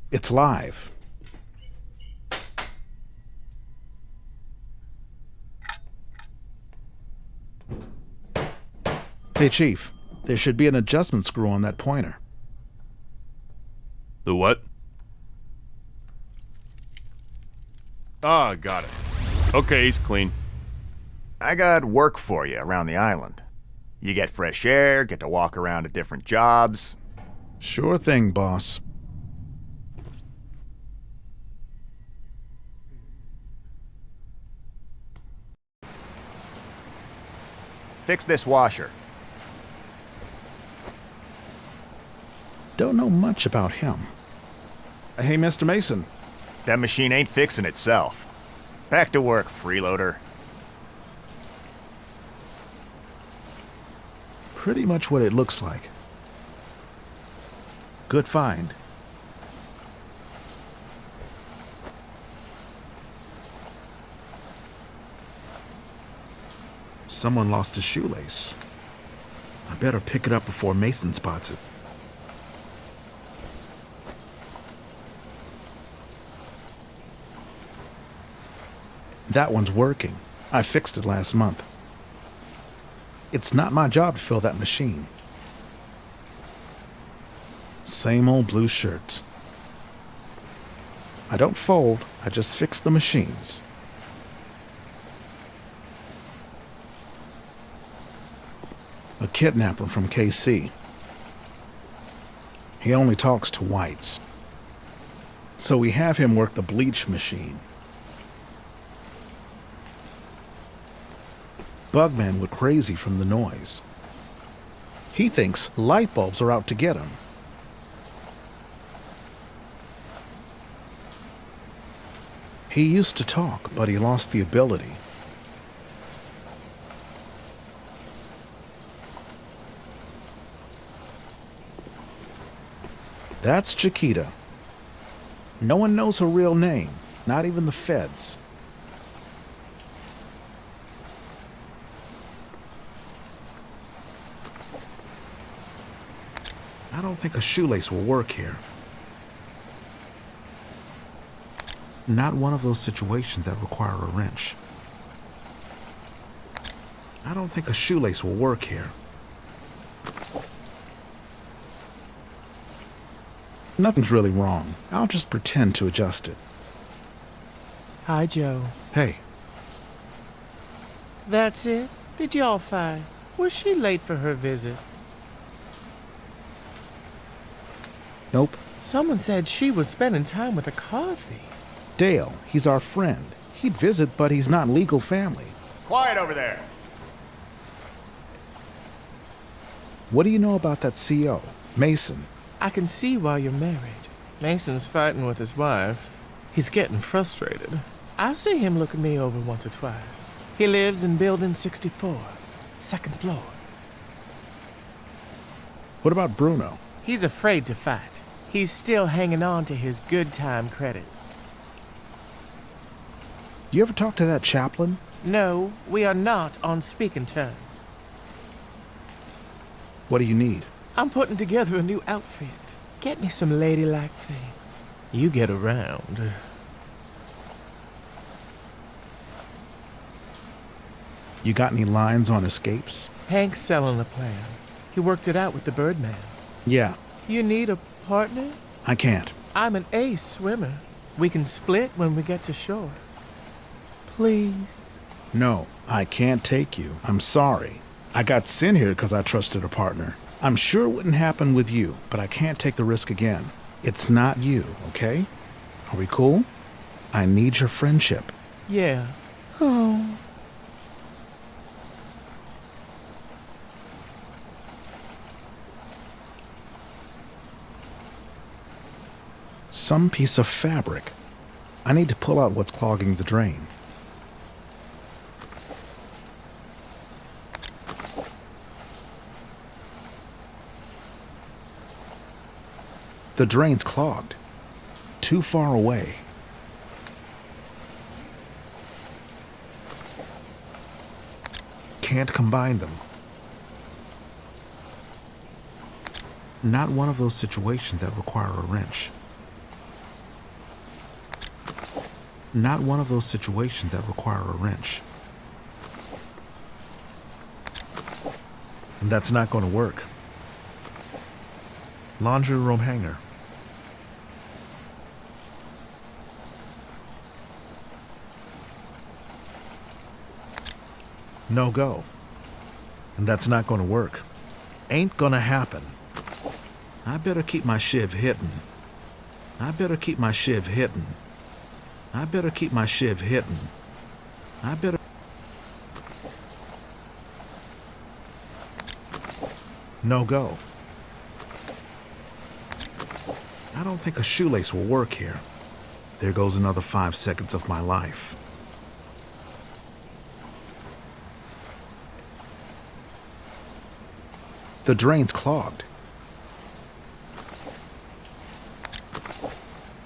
Speaker 6: It's live. Hey, Chief. There should be an adjustment screw on that pointer.
Speaker 5: The what? Ah, got it. Okay, he's clean.
Speaker 9: I got work for you around the island. You get fresh air, get to walk around at different jobs.
Speaker 6: Sure thing, boss.
Speaker 9: Fix this washer.
Speaker 6: Don't know much about him. Hey, Mr. Mason.
Speaker 9: That machine ain't fixing itself. Back to work, freeloader.
Speaker 6: Pretty much what it looks like. Good find. Someone lost a shoelace. I better pick it up before Mason spots it. That one's working. I fixed it last month. It's not my job to fill that machine. Same old blue shirts. I don't fold, I just fix the machines. A kidnapper from KC. He only talks to whites. So we have him work the bleach machine. Bugman went crazy from the noise. He thinks light bulbs are out to get him. He used to talk, but he lost the ability. That's Chiquita. No one knows her real name, not even the feds. I don't think a shoelace will work here. Not one of those situations that require a wrench. I don't think a shoelace will work here. Nothing's really wrong. I'll just pretend to adjust it.
Speaker 13: Hi, Joe.
Speaker 6: Hey.
Speaker 13: That's it? Did y'all fight? Was she late for her visit?
Speaker 6: Nope.
Speaker 13: Someone said she was spending time with a car thief.
Speaker 6: Dale, he's our friend. He'd visit, but he's not legal family.
Speaker 9: Quiet over there.
Speaker 6: What do you know about that CO, Mason?
Speaker 13: I can see why you're married. Mason's fighting with his wife. He's getting frustrated. I see him look at me over once or twice. He lives in building 64, second floor.
Speaker 6: What about Bruno?
Speaker 13: He's afraid to fight. He's still hanging on to his good time credits.
Speaker 6: You ever talk to that chaplain?
Speaker 13: No, we are not on speaking terms.
Speaker 6: What do you need?
Speaker 13: I'm putting together a new outfit. Get me some ladylike things. You get around.
Speaker 6: You got any lines on escapes?
Speaker 13: Hank's selling the plan. He worked it out with the Birdman.
Speaker 6: Yeah,
Speaker 13: You need a partner?
Speaker 6: I can't.
Speaker 13: I'm an ace swimmer. We can split when we get to shore. Please.
Speaker 6: No, I can't take you. I'm sorry. I got sent here because I trusted a partner. I'm sure it wouldn't happen with you, but I can't take the risk again. It's not you, okay? Are we cool? I need your friendship.
Speaker 13: Yeah. Oh.
Speaker 6: Some piece of fabric. I need to pull out what's clogging the drain. The drain's clogged. Too far away. Can't combine them. Not one of those situations that require a wrench. Not one of those situations that require a wrench. And that's not going to work. Laundry room hanger. No go. And that's not going to work. Ain't gonna happen. I better keep my shiv hidden. I better keep my shiv hidden. I better keep my shiv hidden. I better... No go. I don't think a shoelace will work here. There goes another 5 seconds of my life. The drain's clogged.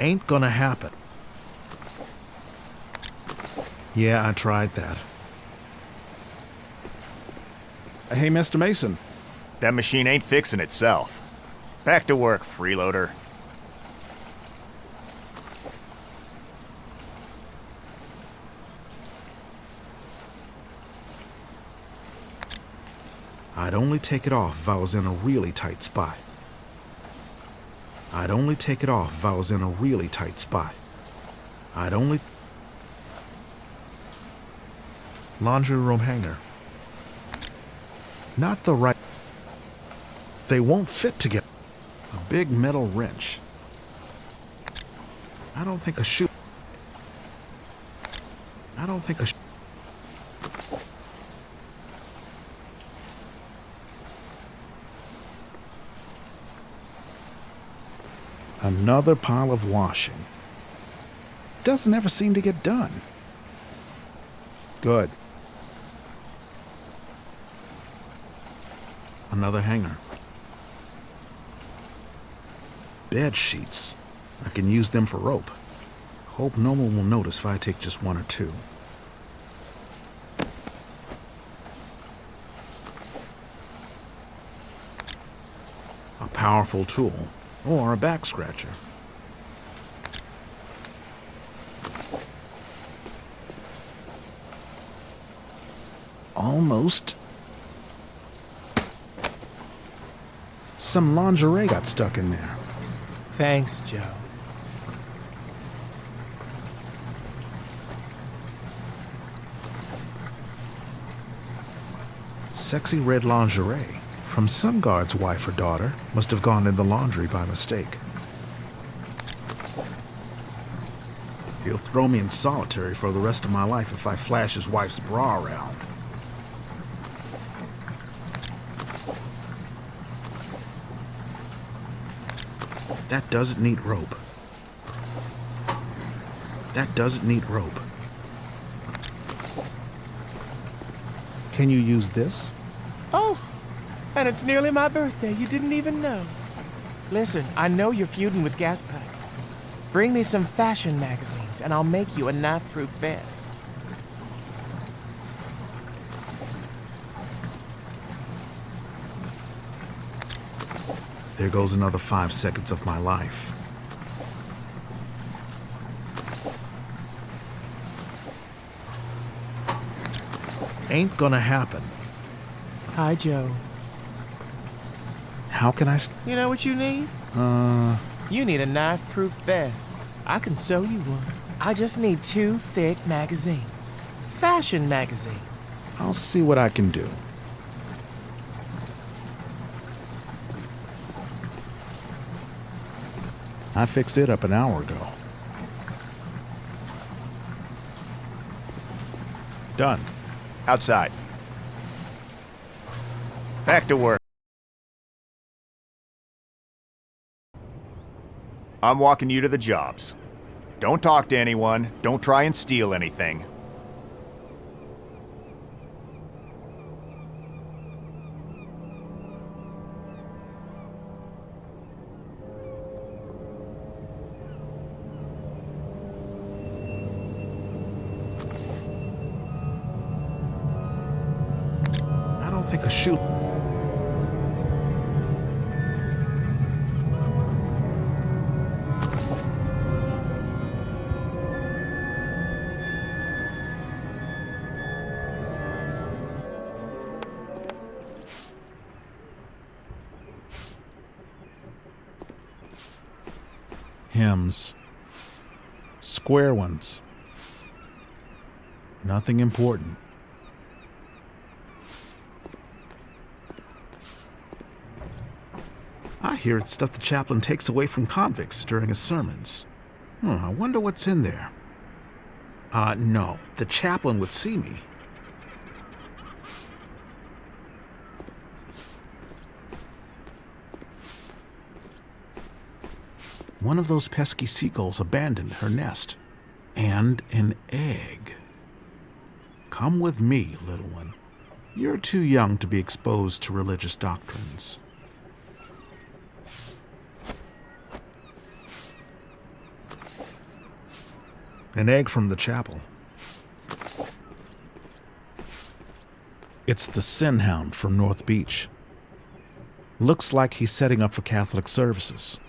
Speaker 6: Ain't gonna happen. Yeah, I tried that. Hey, Mr. Mason.
Speaker 9: That machine ain't fixing itself. Back to work, freeloader.
Speaker 6: I'd only take it off if I was in a really tight spot. I'd only take it off if I was in a really tight spot. I'd only... Laundry room hanger. Not the right... They won't fit together. A big metal wrench. I don't think a shoe... I don't think a... Another pile of washing. Doesn't ever seem to get done. Good. Another hanger. Bed sheets. I can use them for rope. Hope no one will notice if I take just one or two. A powerful tool. Or a back scratcher. Almost. Some lingerie got stuck in there.
Speaker 13: Thanks, Joe.
Speaker 6: Sexy red lingerie from some guard's wife or daughter must have gone in the laundry by mistake. He'll throw me in solitary for the rest of my life if I flash his wife's bra around. That doesn't need rope. That doesn't need rope. Can you use this?
Speaker 13: Oh, and it's nearly my birthday. You didn't even know. Listen, I know you're feuding with Gaspipe. Bring me some fashion magazines, and I'll make you a knife-proof vest.
Speaker 6: There goes another 5 seconds of my life. Ain't gonna happen.
Speaker 13: Hi, Joe.
Speaker 6: How can I...
Speaker 13: You know what you need? You need a knife-proof vest. I can sew you one. I just need 2 thick magazines. Fashion magazines.
Speaker 6: I'll see what I can do. I fixed it up an hour ago. Done.
Speaker 9: Outside. Back to work. I'm walking you to the jobs. Don't talk to anyone. Don't try and steal anything.
Speaker 6: I don't think a shoe... Hymns. Square ones. Nothing important. I hear it's stuff the chaplain takes away from convicts during his sermons. I wonder what's in there. No. The chaplain would see me. One of those pesky seagulls abandoned her nest. And an egg. Come with me, little one. You're too young to be exposed to religious doctrines. An egg from the chapel. It's the Sin Hound from North Beach. Looks like he's setting up for Catholic services.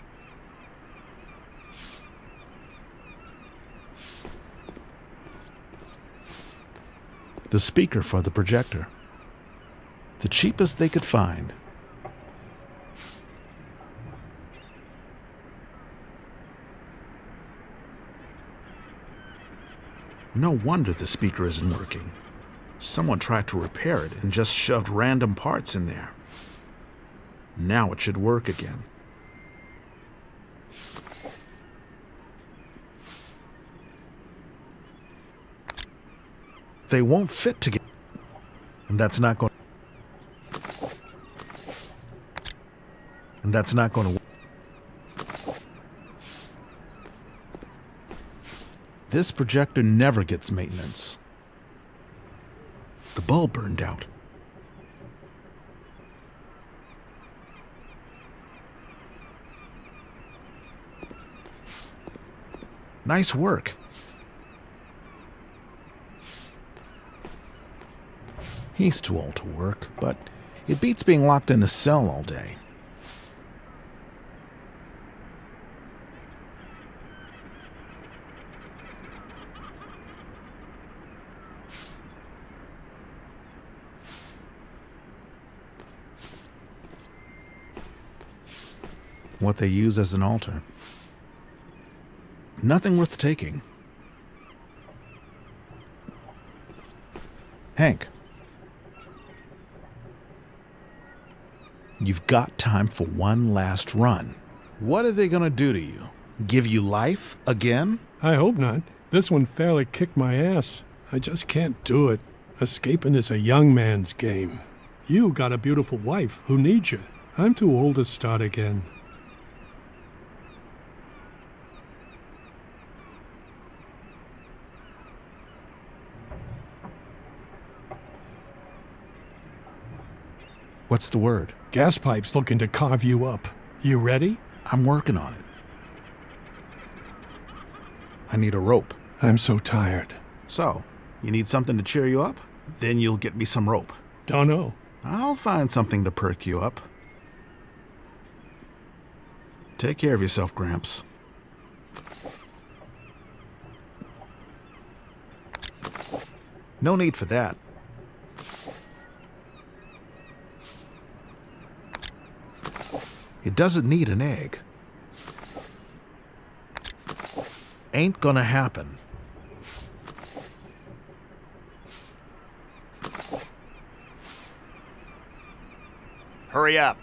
Speaker 6: The speaker for the projector. The cheapest they could find. No wonder the speaker isn't working. Someone tried to repair it and just shoved random parts in there. Now it should work again. They won't fit together. And that's not going to work. This projector never gets maintenance. The bulb burned out. Nice work. He's too old to work, but it beats being locked in a cell all day. What they use as an altar. Nothing worth taking. Hank. You've got time for one last run. What are they gonna do to you? Give you life again?
Speaker 11: I hope not. This one fairly kicked my ass. I just can't do it. Escaping is a young man's game. You got a beautiful wife who needs you. I'm too old to start again.
Speaker 6: What's the word?
Speaker 11: Gas pipe's looking to carve you up. You ready?
Speaker 6: I'm working on it. I need a rope.
Speaker 11: I'm so tired.
Speaker 6: So, you need something to cheer you up? Then you'll get me some rope.
Speaker 11: Don't know.
Speaker 6: I'll find something to perk you up. Take care of yourself, Gramps. No need for that. It doesn't need an egg. Ain't gonna happen.
Speaker 9: Hurry up.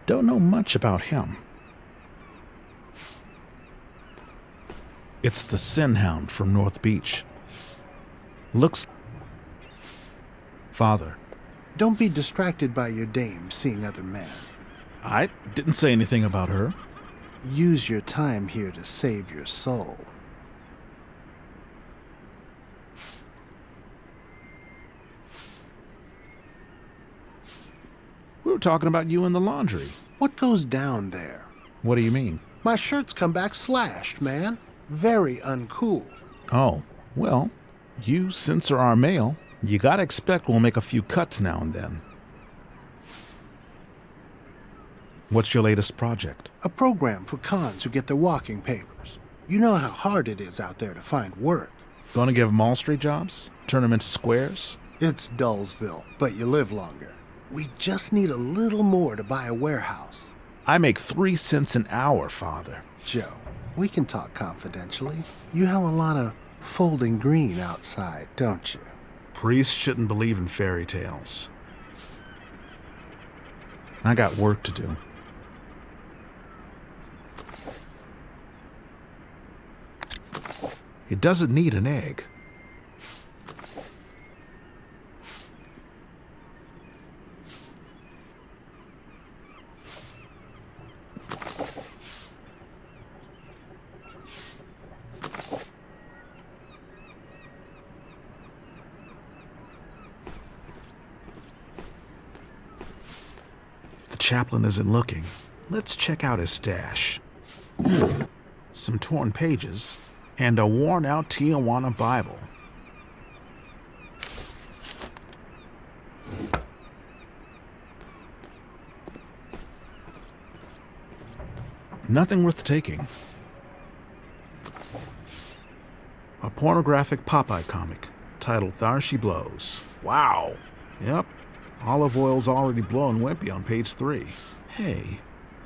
Speaker 6: Don't know much about him. It's the Sin Hound from North Beach. Looks... Father.
Speaker 14: Don't be distracted by your dame seeing other men.
Speaker 6: I didn't say anything about her.
Speaker 14: Use your time here to save your soul.
Speaker 6: We were talking about you in the laundry.
Speaker 14: What goes down there?
Speaker 6: What do you mean?
Speaker 14: My shirts come back slashed, man. Very uncool.
Speaker 6: Oh, well, you censor our mail. You gotta expect we'll make a few cuts now and then. What's your latest project?
Speaker 14: A program for cons who get their walking papers. You know how hard it is out there to find work.
Speaker 6: Gonna give them all street jobs? Turn them into squares?
Speaker 14: It's Dullsville, but you live longer. We just need a little more to buy a warehouse.
Speaker 6: I make 3 cents an hour, Father.
Speaker 14: Joe, we can talk confidentially. You have a lot of folding green outside, don't you?
Speaker 6: Priests shouldn't believe in fairy tales. I got work to do. It doesn't need an egg. The chaplain isn't looking. Let's check out his stash. Some torn pages and a worn-out Tijuana Bible. Nothing worth taking. A pornographic Popeye comic titled Thar She Blows. Wow. Yep. Olive oil's already blowing wimpy on page 3. Hey,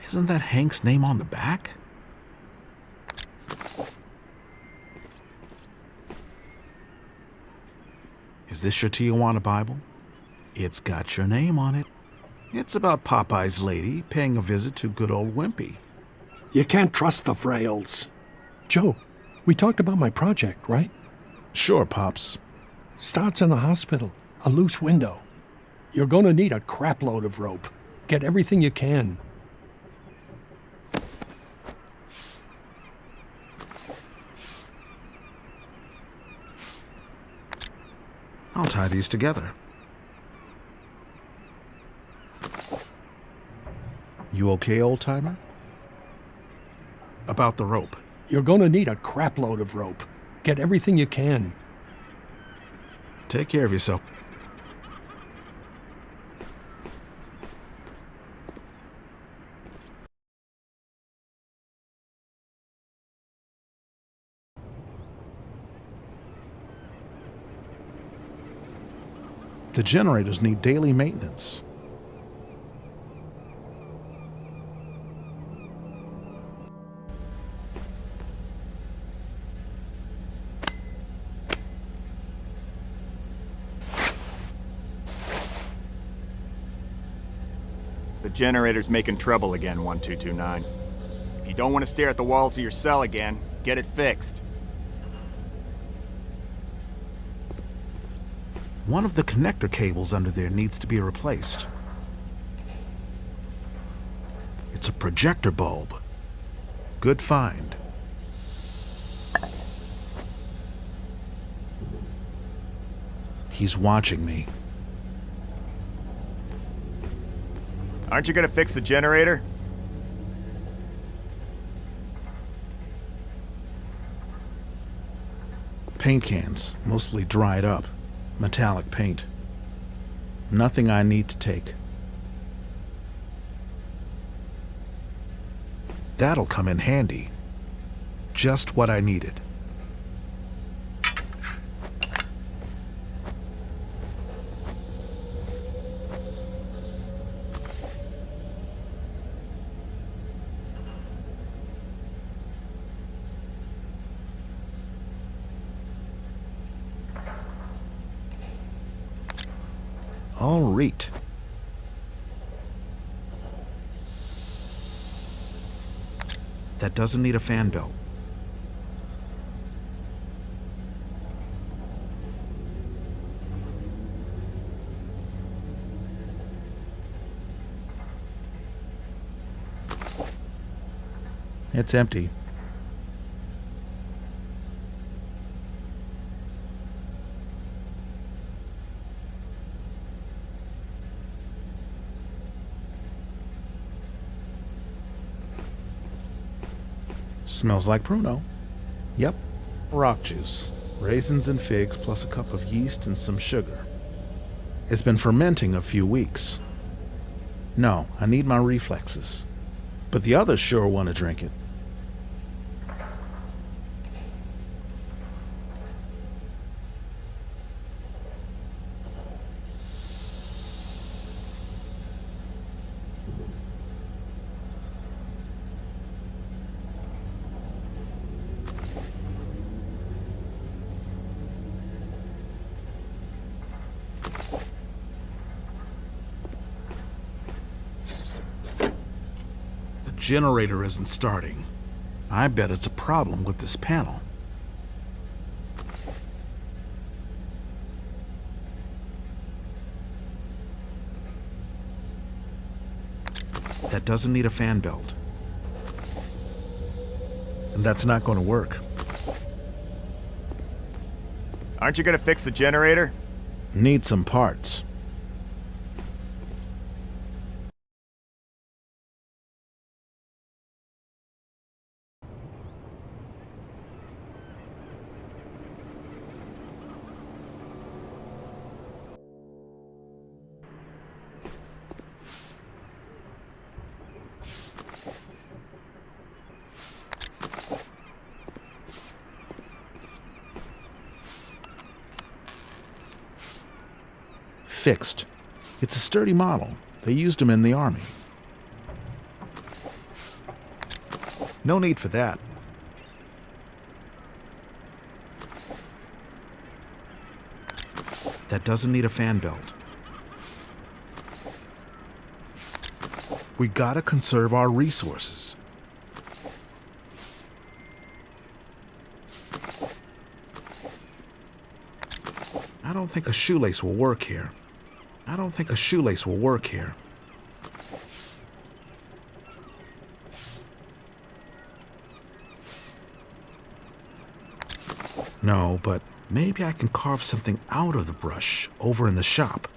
Speaker 6: isn't that Hank's name on the back? Is this your Tijuana Bible? It's got your name on it. It's about Popeye's lady paying a visit to good old Wimpy.
Speaker 11: You can't trust the frails. Joe, we talked about my project, right?
Speaker 6: Sure, Pops.
Speaker 11: Starts in the hospital. A loose window. You're gonna need a crapload of rope. Get everything you can.
Speaker 6: I'll tie these together. You okay, old-timer? About the rope.
Speaker 11: You're gonna need a crapload of rope. Get everything you can.
Speaker 6: Take care of yourself. The generators need daily maintenance.
Speaker 9: The generator's making trouble again, 1229. If you don't want to stare at the walls of your cell again, get it fixed.
Speaker 6: One of the connector cables under there needs to be replaced. It's a projector bulb. Good find. He's watching me.
Speaker 9: Aren't you gonna fix the generator?
Speaker 6: Paint cans, mostly dried up. Metallic paint. Nothing I need to take. That'll come in handy. Just what I needed. All right. That doesn't need a fan belt. It's empty. Smells like Pruno. Yep, rock juice. Raisins and figs plus a cup of yeast and some sugar. It's been fermenting a few weeks. No, I need my reflexes. But the others sure want to drink it. Generator isn't starting. I bet it's a problem with this panel. That doesn't need a fan belt. And that's not going to work.
Speaker 9: Aren't you gonna fix the generator?
Speaker 6: Need some parts. Fixed. It's a sturdy model. They used them in the army. No need for that. That doesn't need a fan belt. We gotta conserve our resources. I don't think a shoelace will work here. I don't think a shoelace will work here. No, but maybe I can carve something out of the brush over in the shop.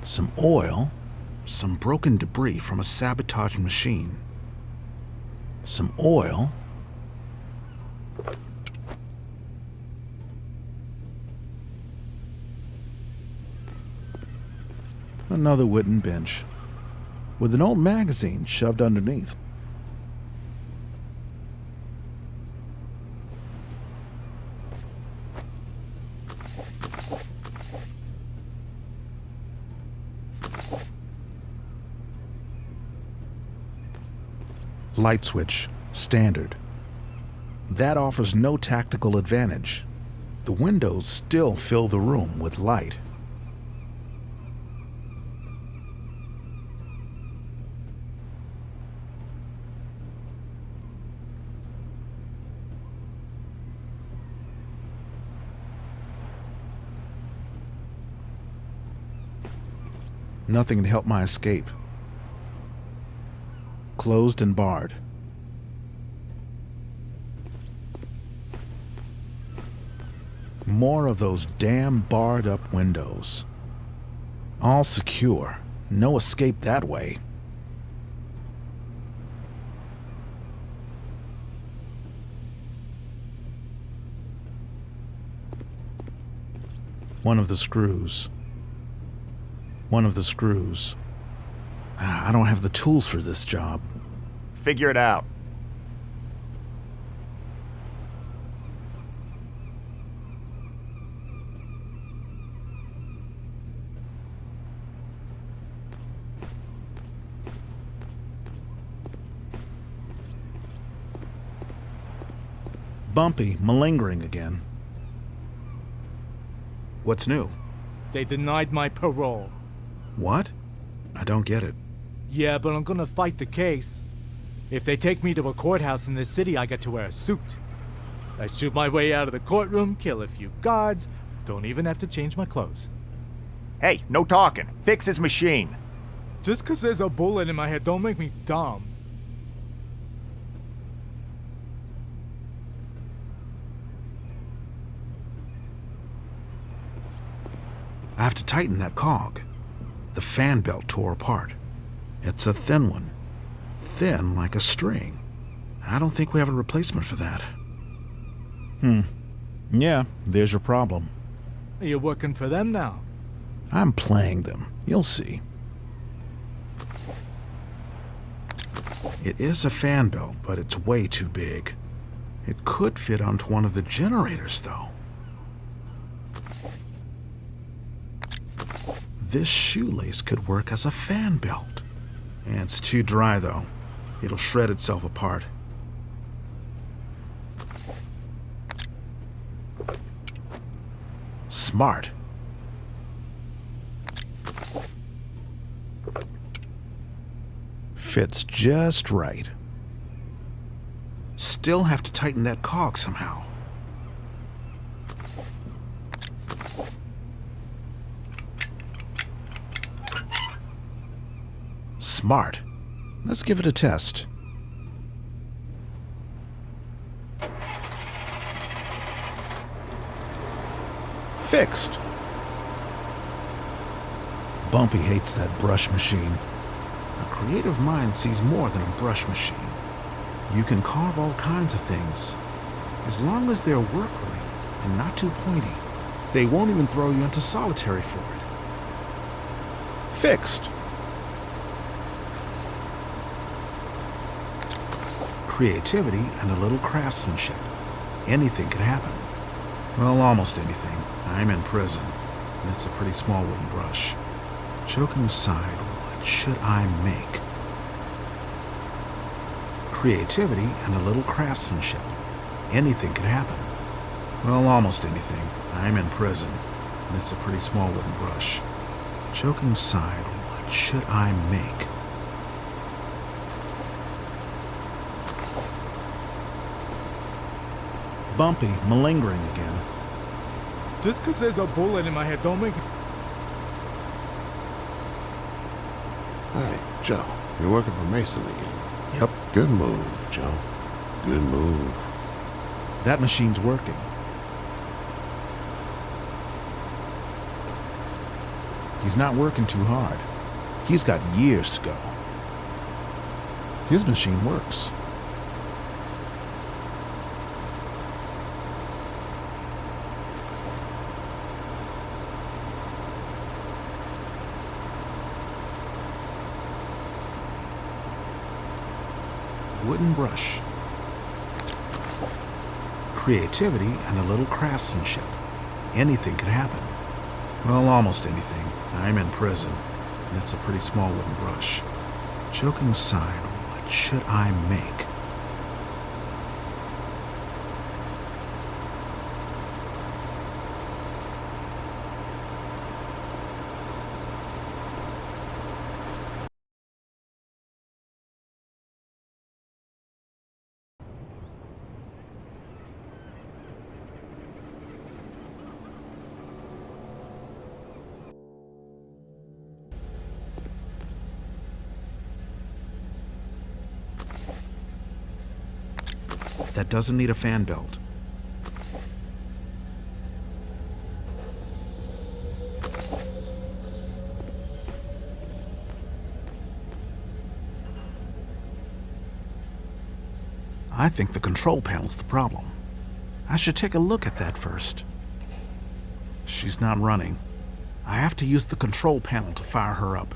Speaker 6: Some oil, some broken debris from a sabotaging machine. Some oil. Another wooden bench with an old magazine shoved underneath. Light switch, standard. That offers no tactical advantage. The windows still fill the room with light. Nothing to help my escape. Closed and barred. More of those damn barred up windows. All secure. No escape that way. One of the screws. One of the screws. I don't have the tools for this job.
Speaker 9: Figure it out.
Speaker 6: Bumpy, malingering again. What's new?
Speaker 10: They denied my parole.
Speaker 6: What? I don't get it.
Speaker 10: Yeah, but I'm gonna fight the case. If they take me to a courthouse in this city, I get to wear a suit. I shoot my way out of the courtroom, kill a few guards, don't even have to change my clothes.
Speaker 9: Hey, no talking. Fix his machine.
Speaker 10: Just 'cause there's a bullet in my head, don't make me dumb.
Speaker 6: I have to tighten that cog. The fan belt tore apart. It's a thin one. Thin like a string. I don't think we have a replacement for that. Yeah, there's your problem.
Speaker 10: You're working for them now.
Speaker 6: I'm playing them. You'll see. It is a fan belt, but it's way too big. It could fit onto one of the generators, though. This shoelace could work as a fan belt. And it's too dry, though. It'll shred itself apart. Smart. Fits just right. Still have to tighten that cog somehow. Smart. Let's give it a test. Fixed. Bumpy hates that brush machine. A creative mind sees more than a brush machine. You can carve all kinds of things. As long as they're work-related and not too pointy, they won't even throw you into solitary for it. Fixed. Creativity and a little craftsmanship. Anything could happen. Well, almost anything. I'm in prison, and it's a pretty small wooden brush. Joking aside, what should I make? Creativity and a little craftsmanship. Anything could happen. Well, almost anything. I'm in prison, and it's a pretty small wooden brush. Joking aside, what should I make? Bumpy, malingering again.
Speaker 10: Just 'cause there's a bullet in my head, don't make me...
Speaker 12: Hey, Joe, you're working for Mason again.
Speaker 6: Yep.
Speaker 12: Good move, Joe. Good move.
Speaker 6: That machine's working. He's not working too hard. He's got years to go. His machine works. Wooden brush. Creativity and a little craftsmanship. Anything could happen. Well, almost anything. I'm in prison, and it's a pretty small wooden brush. Joking aside, what should I make? That doesn't need a fan belt. I think the control panel's the problem. I should take a look at that first. She's not running. I have to use the control panel to fire her up.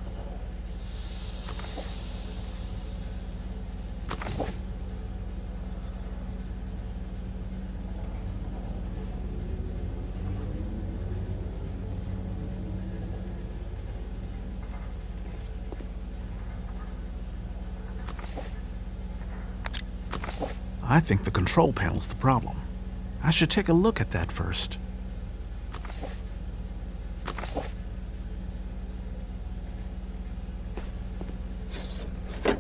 Speaker 6: I think the control panel's the problem. I should take a look at that first. The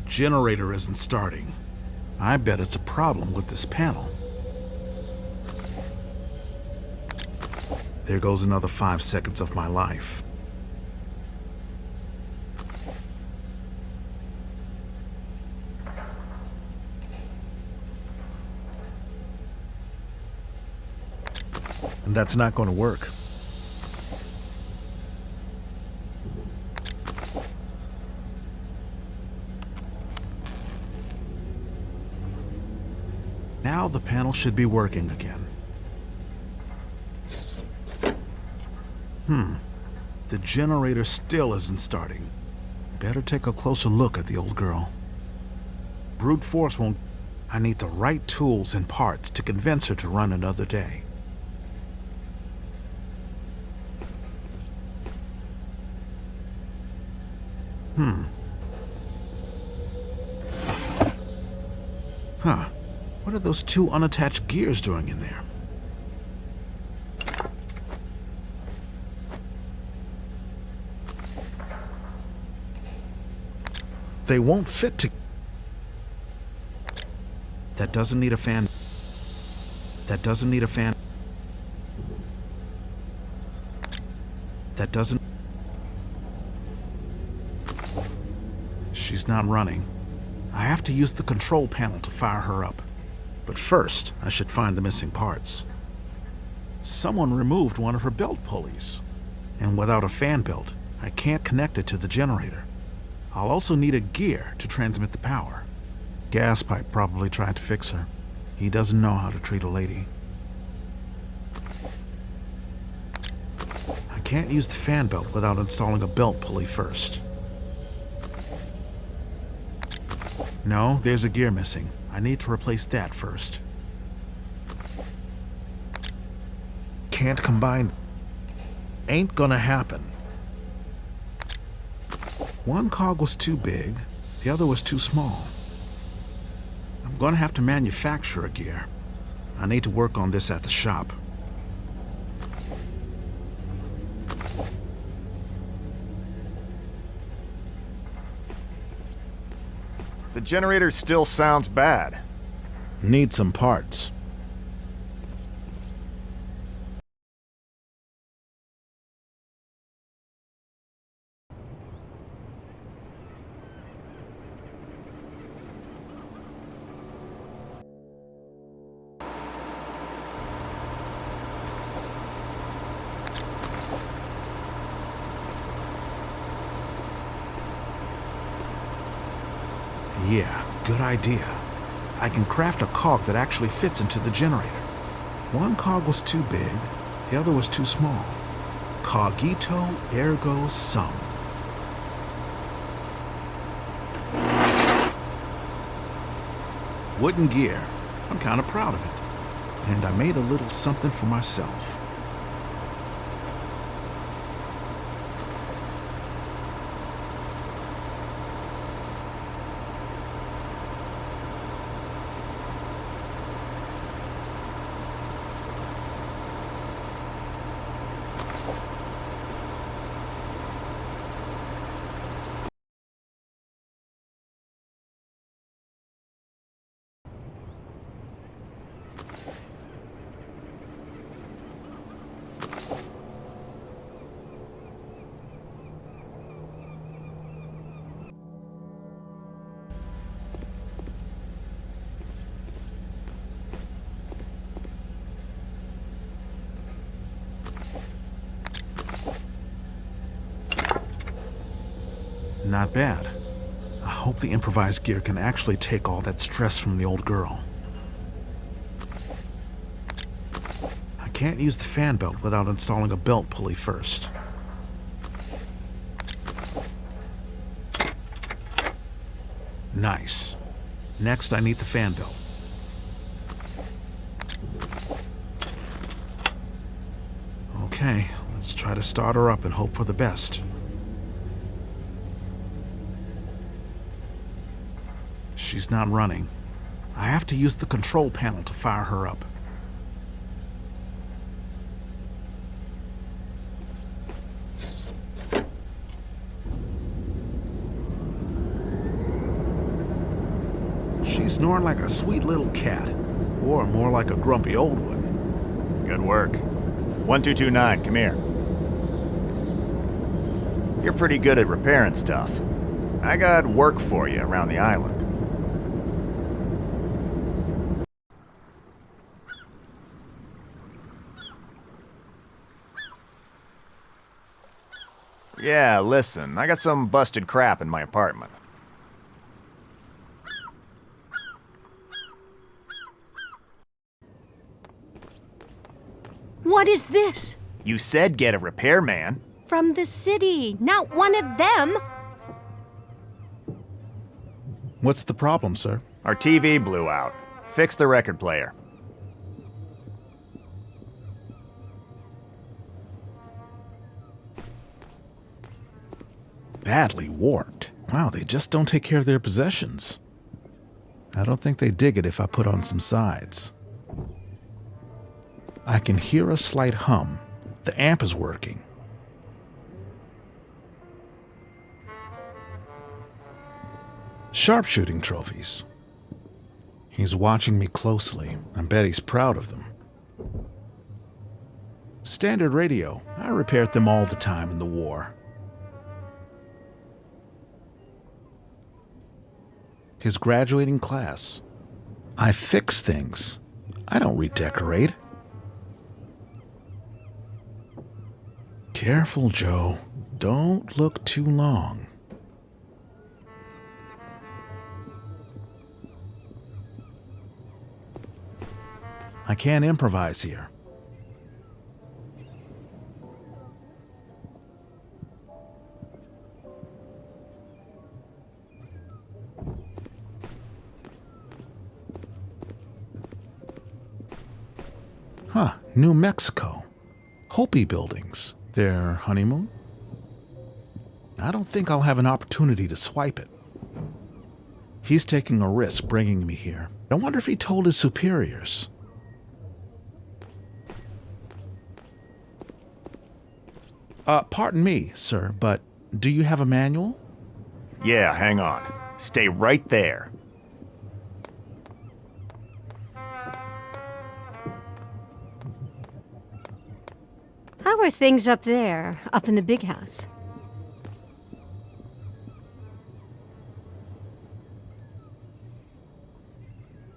Speaker 6: generator isn't starting. I bet it's a problem with this panel. There goes another 5 seconds of my life. And that's not going to work. Now the panel should be working again. The generator still isn't starting. Better take a closer look at the old girl. Brute force won't... I need the right tools and parts to convince her to run another day. What are those two unattached gears doing in there? They won't fit to... That doesn't need a fan. That doesn't need a fan. That doesn't... She's not running. I have to use the control panel to fire her up. But first, I should find the missing parts. Someone removed one of her belt pulleys. And without a fan belt, I can't connect it to the generator. I'll also need a gear to transmit the power. Gas pipe probably tried to fix her. He doesn't know how to treat a lady. I can't use the fan belt without installing a belt pulley first. No, there's a gear missing. I need to replace that first. Can't combine. Ain't gonna happen. One cog was too big, the other was too small. I'm gonna have to manufacture a gear. I need to work on this at the shop.
Speaker 9: The generator still sounds bad.
Speaker 6: Need some parts. Yeah, good idea. I can craft a cog that actually fits into the generator. One cog was too big, the other was too small. Cogito ergo sum. Wooden gear. I'm kind of proud of it. And I made a little something for myself. Not bad. I hope the improvised gear can actually take all that stress from the old girl. I can't use the fan belt without installing a belt pulley first. Nice. Next, I need the fan belt. Okay, let's try to start her up and hope for the best. She's not running. I have to use the control panel to fire her up. She's snoring like a sweet little cat, or more like a grumpy old one.
Speaker 9: Good work. 1229, come here. You're pretty good at repairing stuff. I got work for you around the island. Yeah, listen, I got some busted crap in my apartment.
Speaker 15: What is this?
Speaker 9: You said get a repairman.
Speaker 15: From the city, not one of them.
Speaker 6: What's the problem, sir?
Speaker 9: Our TV blew out. Fix the record player.
Speaker 6: Badly warped. Wow, they just don't take care of their possessions. I don't think they dig it if I put on some sides. I can hear a slight hum. The amp is working. Sharpshooting trophies. He's watching me closely. I bet he's proud of them. Standard radio. I repaired them all the time in the war. His graduating class. I fix things. I don't redecorate. Careful, Joe. Don't look too long. I can't improvise here. Huh, New Mexico. Hopi buildings. Their honeymoon? I don't think I'll have an opportunity to swipe it. He's taking a risk bringing me here. I wonder if he told his superiors. Pardon me, sir, but do you have a manual?
Speaker 9: Yeah, hang on. Stay right there.
Speaker 15: How are things up there, up in the big house?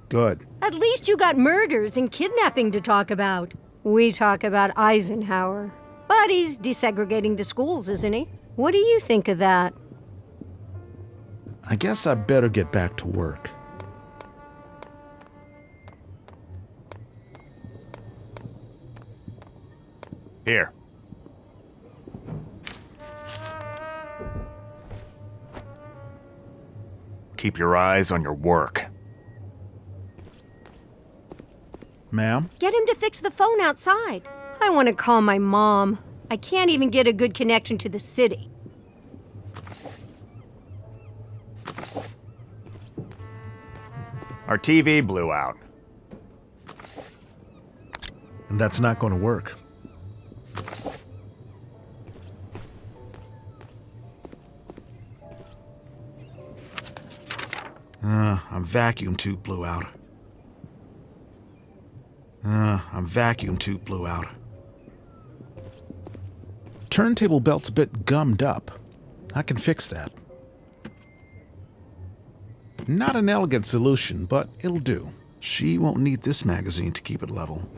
Speaker 6: Good.
Speaker 15: At least you got murders and kidnapping to talk about. We talk about Eisenhower. But he's desegregating the schools, isn't he? What do you think of that?
Speaker 6: I guess I better get back to work.
Speaker 9: Here. Keep your eyes on your work.
Speaker 6: Ma'am?
Speaker 15: Get him to fix the phone outside. I want to call my mom. I can't even get a good connection to the city.
Speaker 9: Our TV blew out.
Speaker 6: And that's not going to work. A vacuum tube blew out. A vacuum tube blew out. Turntable belt's a bit gummed up. I can fix that. Not an elegant solution, but it'll do. She won't need this magazine to keep it level.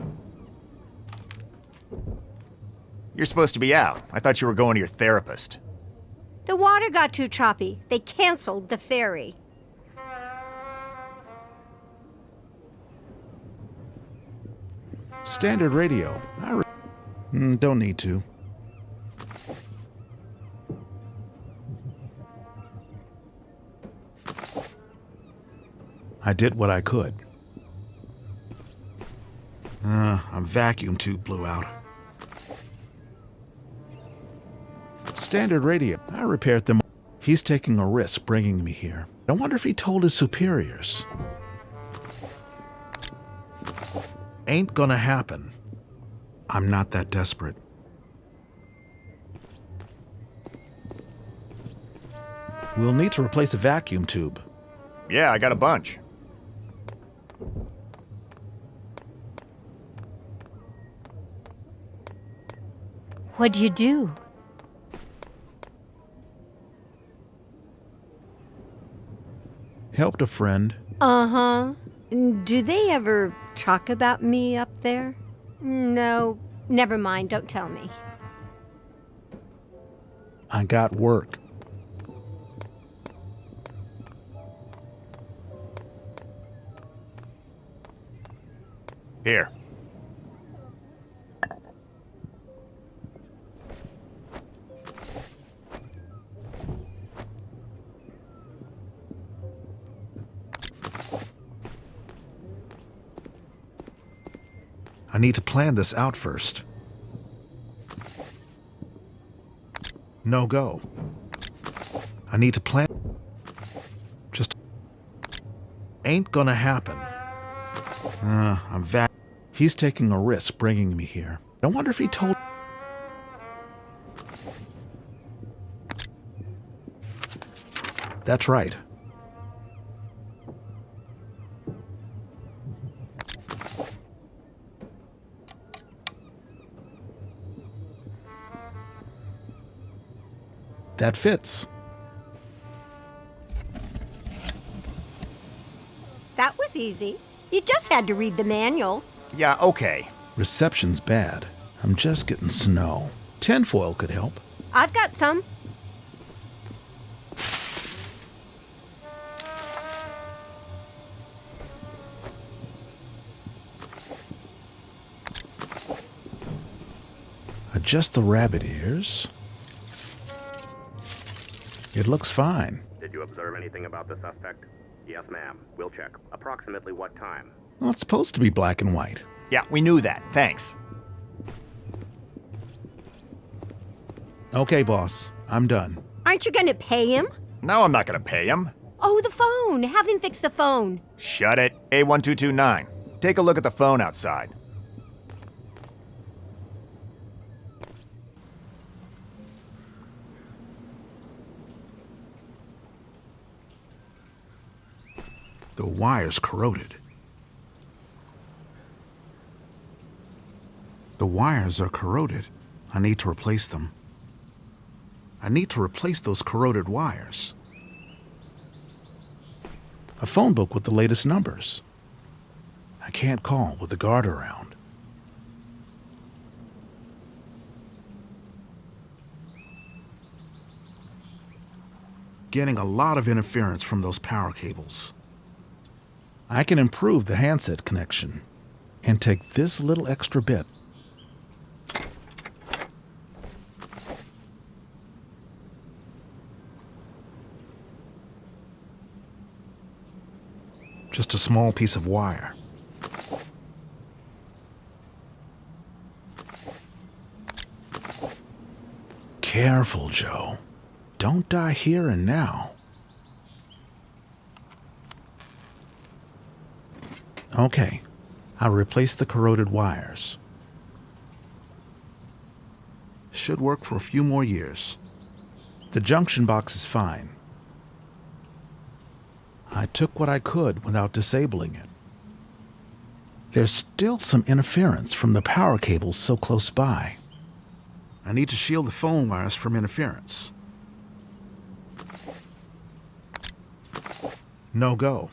Speaker 9: You're supposed to be out. I thought you were going to your therapist.
Speaker 15: The water got too choppy. They canceled the ferry.
Speaker 6: Standard radio. Don't need to. I did what I could. A vacuum tube blew out. Standard radio. I repaired them. He's taking a risk bringing me here. I wonder if he told his superiors. Ain't gonna happen. I'm not that desperate. We'll need to replace a vacuum tube.
Speaker 9: Yeah, I got a bunch.
Speaker 15: What'd you do?
Speaker 6: Helped a friend.
Speaker 15: Uh-huh. Do they ever talk about me up there? No. Never mind, don't tell me.
Speaker 6: I got work.
Speaker 9: Here.
Speaker 6: I need to plan this out first. No go. I need to plan. Just ain't gonna happen. He's taking a risk bringing me here. I wonder if he told. That's right. That fits.
Speaker 15: That was easy. You just had to read the manual.
Speaker 9: Yeah, okay.
Speaker 6: Reception's bad. I'm just getting snow. Tinfoil could help.
Speaker 15: I've got some.
Speaker 6: Adjust the rabbit ears. It looks fine.
Speaker 16: Did you observe anything about the suspect? Yes, ma'am. We'll check. Approximately what time?
Speaker 6: Well, it's supposed to be black and white.
Speaker 9: Yeah, we knew that. Thanks.
Speaker 6: Okay, boss. I'm done.
Speaker 15: Aren't you gonna pay him?
Speaker 9: No, I'm not gonna pay him.
Speaker 15: Oh, the phone. Have him fix the phone.
Speaker 9: Shut it. A1229. Take a look at the phone outside.
Speaker 6: The wire's corroded. The wires are corroded. I need to replace them. I need to replace those corroded wires. A phone book with the latest numbers. I can't call with the guard around. Getting a lot of interference from those power cables. I can improve the handset connection and take this little extra bit. Just a small piece of wire. Careful, Joe. Don't die here and now. Okay, I'll replace the corroded wires. Should work for a few more years. The junction box is fine. I took what I could without disabling it. There's still some interference from the power cables so close by. I need to shield the phone wires from interference. No go.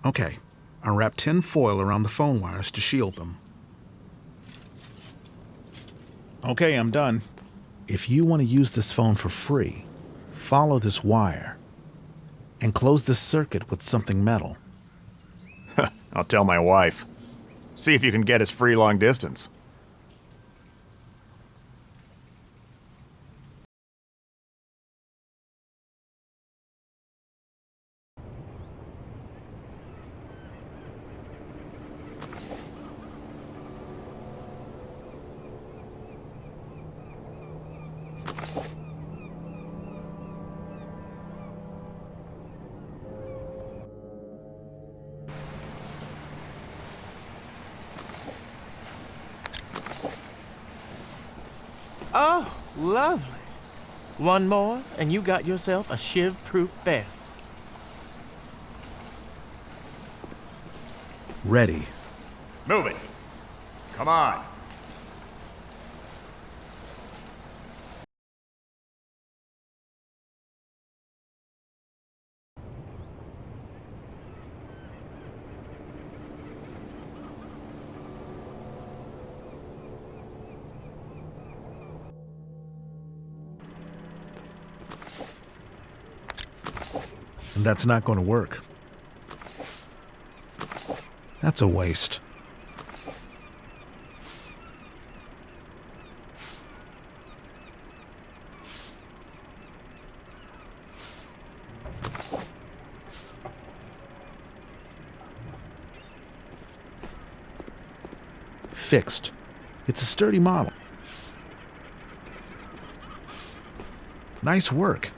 Speaker 6: Okay, I wrap tin foil around the phone wires to shield them. Okay, I'm done. If you want to use this phone for free, follow this wire and close this circuit with something metal.
Speaker 9: I'll tell my wife. See if you can get us free long distance.
Speaker 13: Oh, lovely. One more, and you got yourself a shiv-proof vest.
Speaker 6: Ready.
Speaker 9: Move it. Come on.
Speaker 6: And that's not going to work. That's a waste. Fixed. It's a sturdy model. Nice work.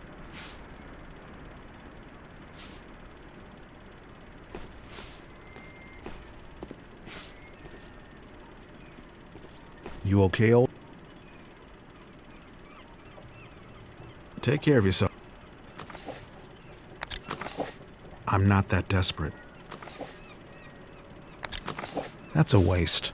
Speaker 6: You okay, old? Take care of yourself. I'm not that desperate. That's a waste.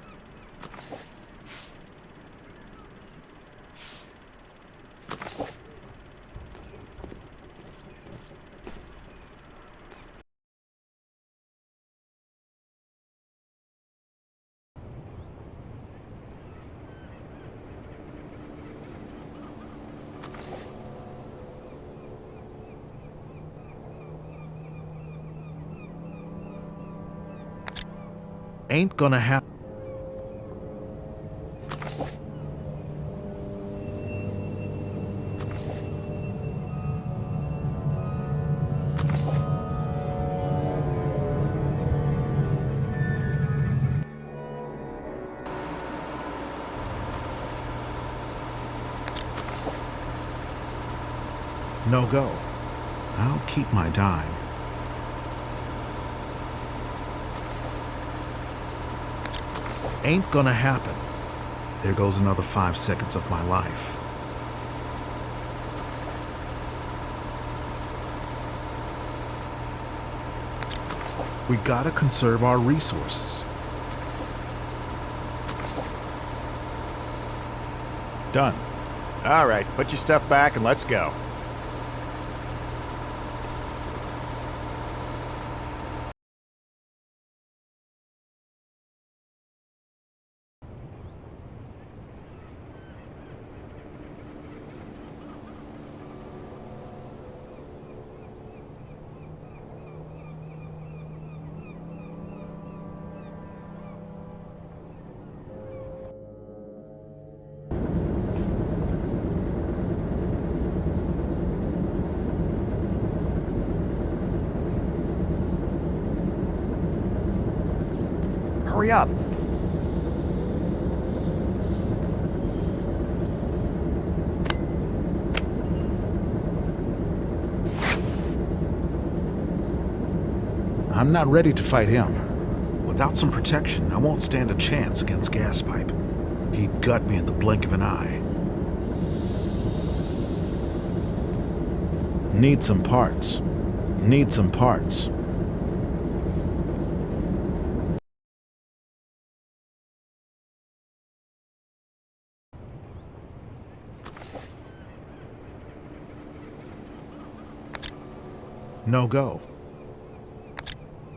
Speaker 6: Ain't gonna happen. No go. I'll keep my dime. Ain't gonna happen. There goes another 5 seconds of my life. We gotta conserve our resources. Done.
Speaker 9: All right, put your stuff back and let's go. Hurry up.
Speaker 6: I'm not ready to fight him. Without some protection, I won't stand a chance against Gaspipe. He'd gut me in the blink of an eye. Need some parts. Need some parts. No go.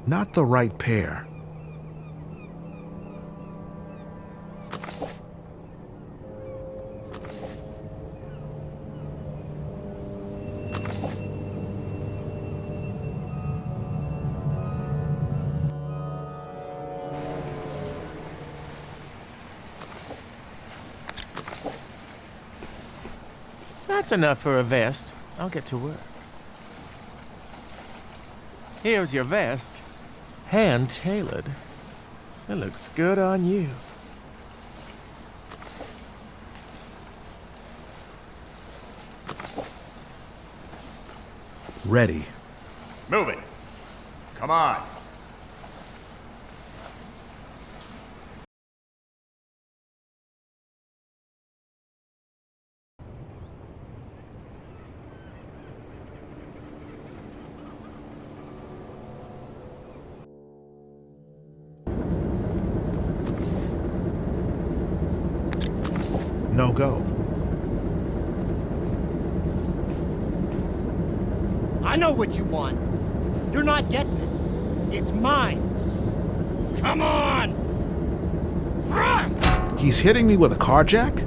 Speaker 6: Not the right pair.
Speaker 13: That's enough for a vest. I'll get to work. Here's your vest. Hand-tailored. It looks good on you.
Speaker 6: Ready.
Speaker 9: Move it. Come on.
Speaker 6: no-go.
Speaker 17: I know what you want. You're not getting it. It's mine. Come on!
Speaker 6: He's hitting me with a car jack?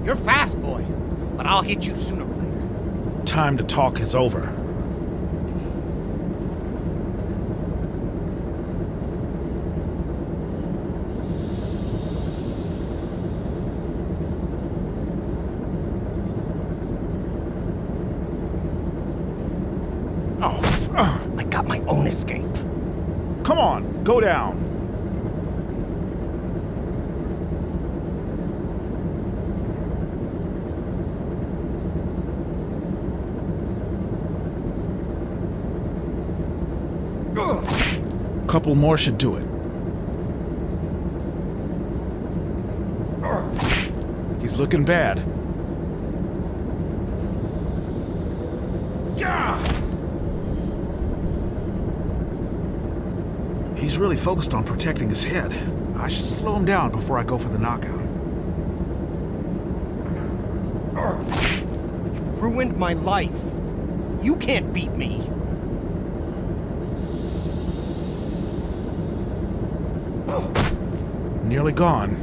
Speaker 17: You're fast, boy, but I'll hit you sooner or later.
Speaker 6: Time to talk is over.
Speaker 17: I got my own escape.
Speaker 6: Come on, go down. Couple more should do it. He's looking bad. He's really focused on protecting his head. I should slow him down before I go for the knockout.
Speaker 17: You ruined my life. You can't beat me.
Speaker 6: Nearly gone.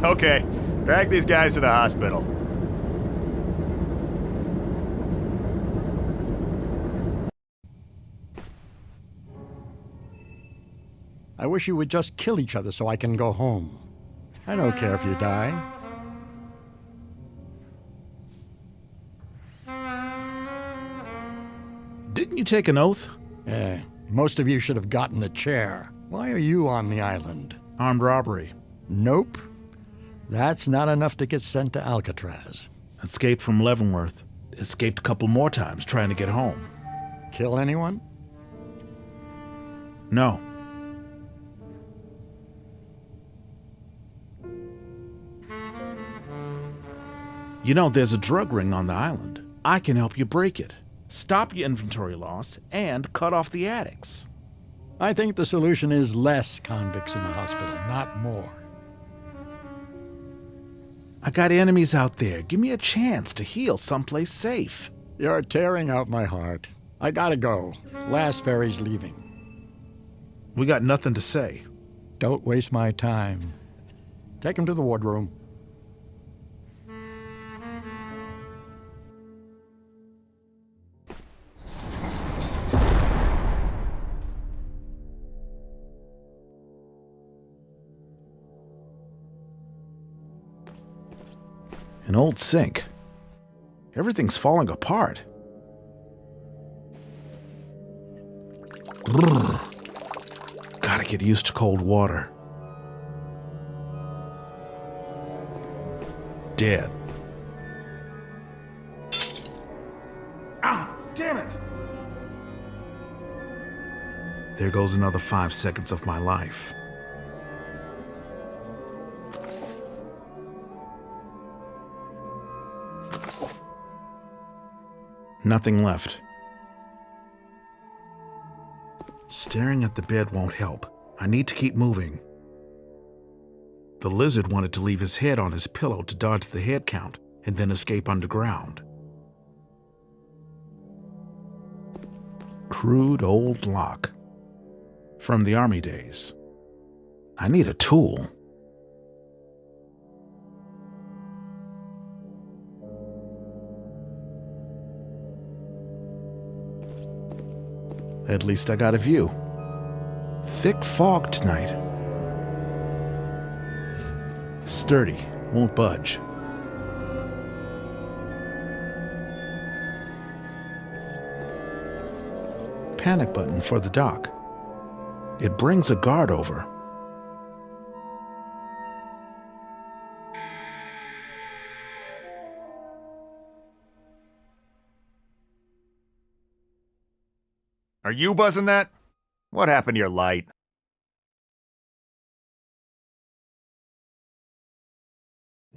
Speaker 9: Okay, drag these guys to the hospital.
Speaker 18: I wish you would just kill each other so I can go home. I don't care if you die.
Speaker 6: Didn't you take an oath?
Speaker 18: Most of you should have gotten the chair. Why are you on the island?
Speaker 6: Armed robbery.
Speaker 18: Nope. That's not enough to get sent to Alcatraz.
Speaker 6: Escaped from Leavenworth. Escaped a couple more times trying to get home.
Speaker 18: Kill anyone?
Speaker 6: No. You know, there's a drug ring on the island. I can help you break it. Stop your inventory loss and cut off the addicts.
Speaker 18: I think the solution is less convicts in the hospital, not more.
Speaker 6: I got enemies out there. Give me a chance to heal someplace safe.
Speaker 18: You're tearing out my heart. I gotta go. Last ferry's leaving.
Speaker 6: We got nothing to say.
Speaker 18: Don't waste my time. Take him to the wardroom.
Speaker 6: An old sink. Everything's falling apart. Brrr. Gotta get used to cold water. Dead. Ah, damn it! There goes another 5 seconds of my life. Nothing left. Staring at the bed won't help. I need to keep moving. The lizard wanted to leave his head on his pillow to dodge the head count and then escape underground. Crude old lock. From the army days. I need a tool. At least I got a view. Thick fog tonight. Sturdy, won't budge. Panic button for the dock. It brings a guard over.
Speaker 9: Are you buzzing that? What happened to your light?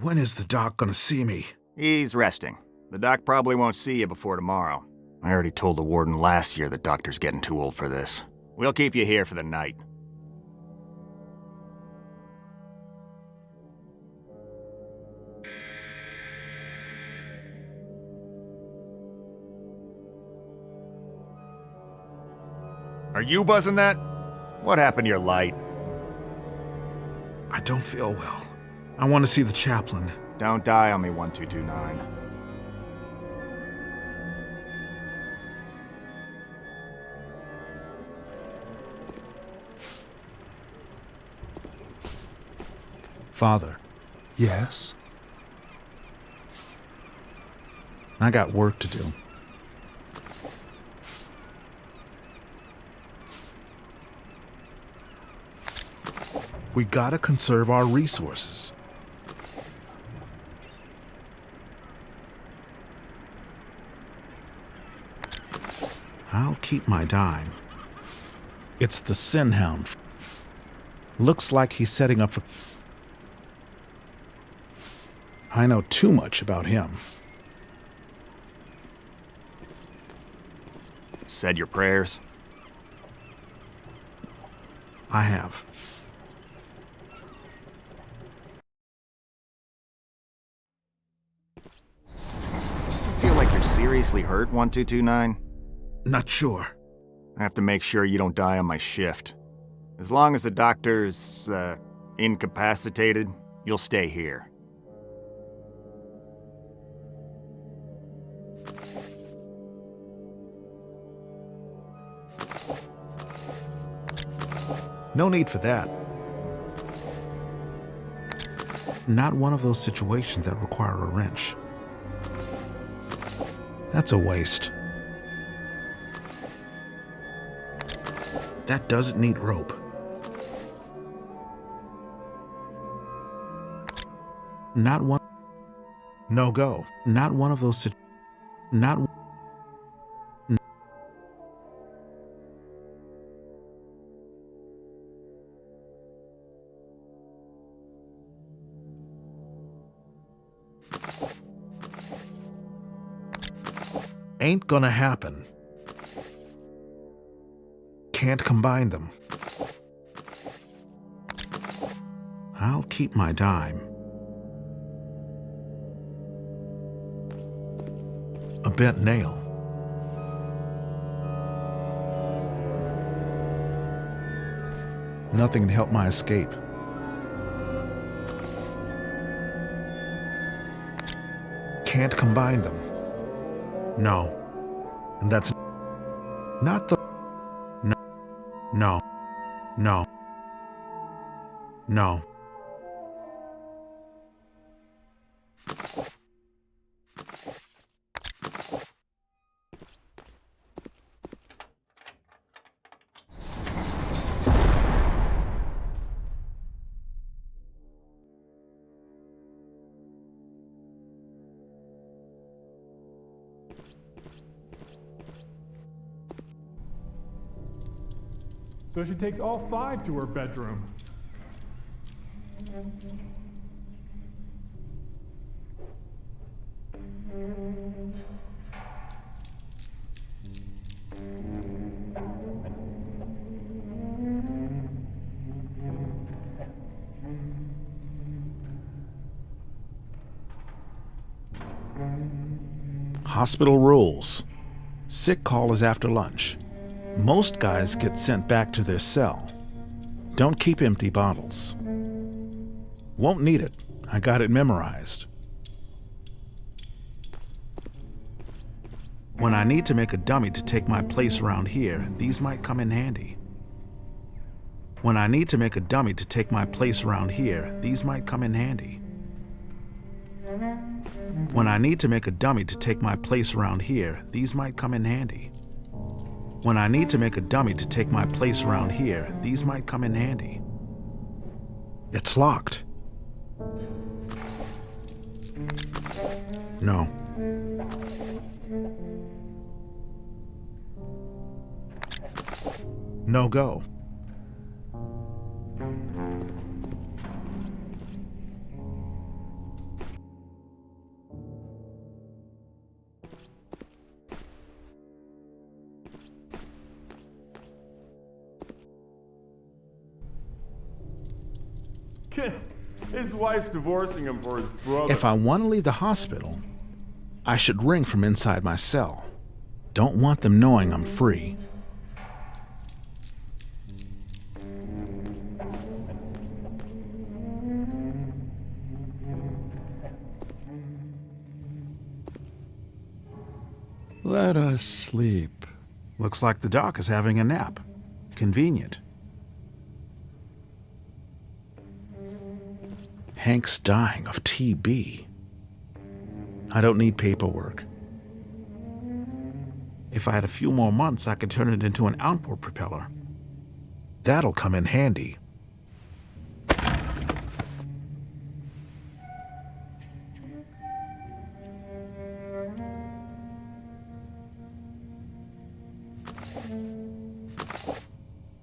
Speaker 6: When is the doc gonna see me?
Speaker 9: He's resting. The doc probably won't see you before tomorrow. I already told the warden last year the doctor's getting too old for this. We'll keep you here for the night. Are you buzzing that? What happened to your light?
Speaker 6: I don't feel well. I want to see the chaplain.
Speaker 9: Don't die on me, 1229.
Speaker 6: Father.
Speaker 14: Yes?
Speaker 6: I got work to do. We gotta conserve our resources. I'll keep my dime. It's the Sin Hound. Looks like he's setting up for... I know too much about him.
Speaker 9: Said your prayers?
Speaker 6: I have.
Speaker 9: Feel like you're seriously hurt, 1229?
Speaker 6: Not sure.
Speaker 9: I have to make sure you don't die on my shift. As long as the doctor's, incapacitated, you'll stay here.
Speaker 6: No need for that. Not one of those situations that require a wrench. That's a waste. That doesn't need rope. Not one. No go. Not one of those. Not. Ain't gonna happen. Can't combine them. I'll keep my dime. A bent nail. Nothing to help my escape. Can't combine them. No. And that's not the... No. No. No. No.
Speaker 19: So she takes all 5 to her bedroom.
Speaker 6: Hospital rules. Sick call is after lunch. Most guys get sent back to their cell. Don't keep empty bottles. Won't need it. I got it memorized. When I need to make a dummy to take my place around here, these might come in handy. When I need to make a dummy to take my place around here, these might come in handy. When I need to make a dummy to take my place around here, these might come in handy. When I need to make a dummy to take my place around here, these might come in handy. It's locked. No. No go.
Speaker 19: His wife's divorcing him for his brother.
Speaker 6: If I want to leave the hospital, I should ring from inside my cell. Don't want them knowing I'm free.
Speaker 18: Let us sleep.
Speaker 6: Looks like the doc is having a nap. Convenient. Hank's dying of TB. I don't need paperwork. If I had a few more months, I could turn it into an outboard propeller. That'll come in handy.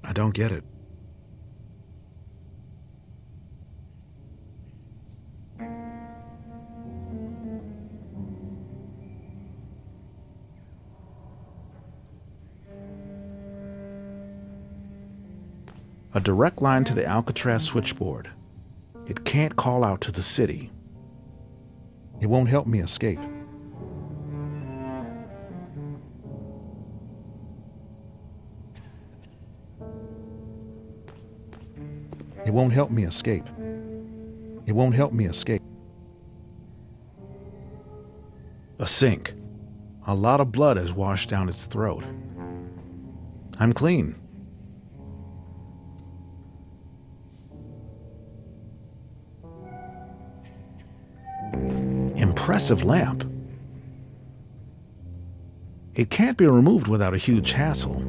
Speaker 6: I don't get it. A direct line to the Alcatraz switchboard. It can't call out to the city. It won't help me escape. It won't help me escape. It won't help me escape. A sink. A lot of blood has washed down its throat. I'm clean. Impressive lamp. It can't be removed without a huge hassle.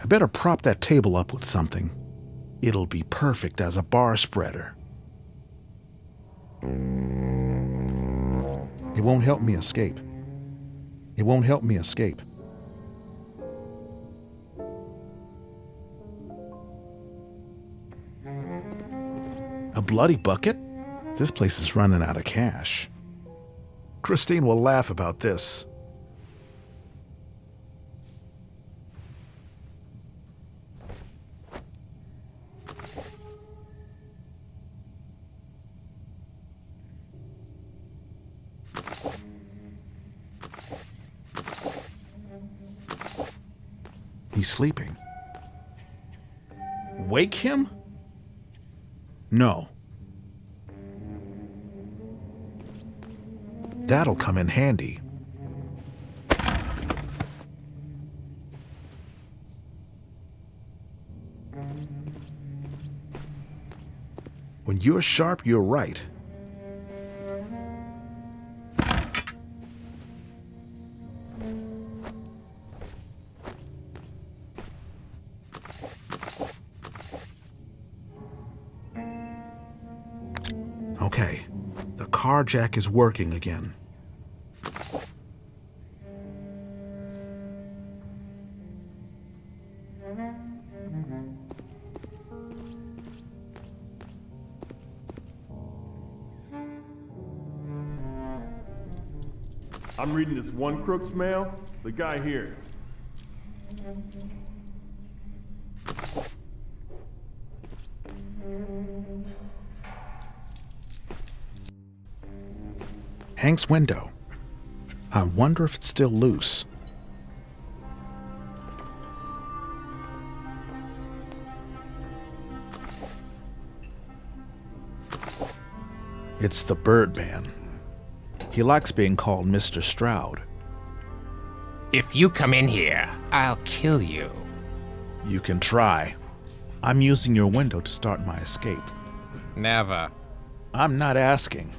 Speaker 6: I better prop that table up with something. It'll be perfect as a bar spreader. It won't help me escape. It won't help me escape. A bloody bucket? This place is running out of cash. Christine will laugh about this. He's sleeping. Wake him? No. That'll come in handy. When you're sharp, you're right. Okay, the car jack is working again.
Speaker 19: I'm reading this one crook's mail. The guy here.
Speaker 6: Hank's window. I wonder if it's still loose. It's the Birdman. He likes being called Mr. Stroud.
Speaker 20: If you come in here, I'll kill you.
Speaker 6: You can try. I'm using your window to start my escape.
Speaker 20: Never.
Speaker 6: I'm not asking.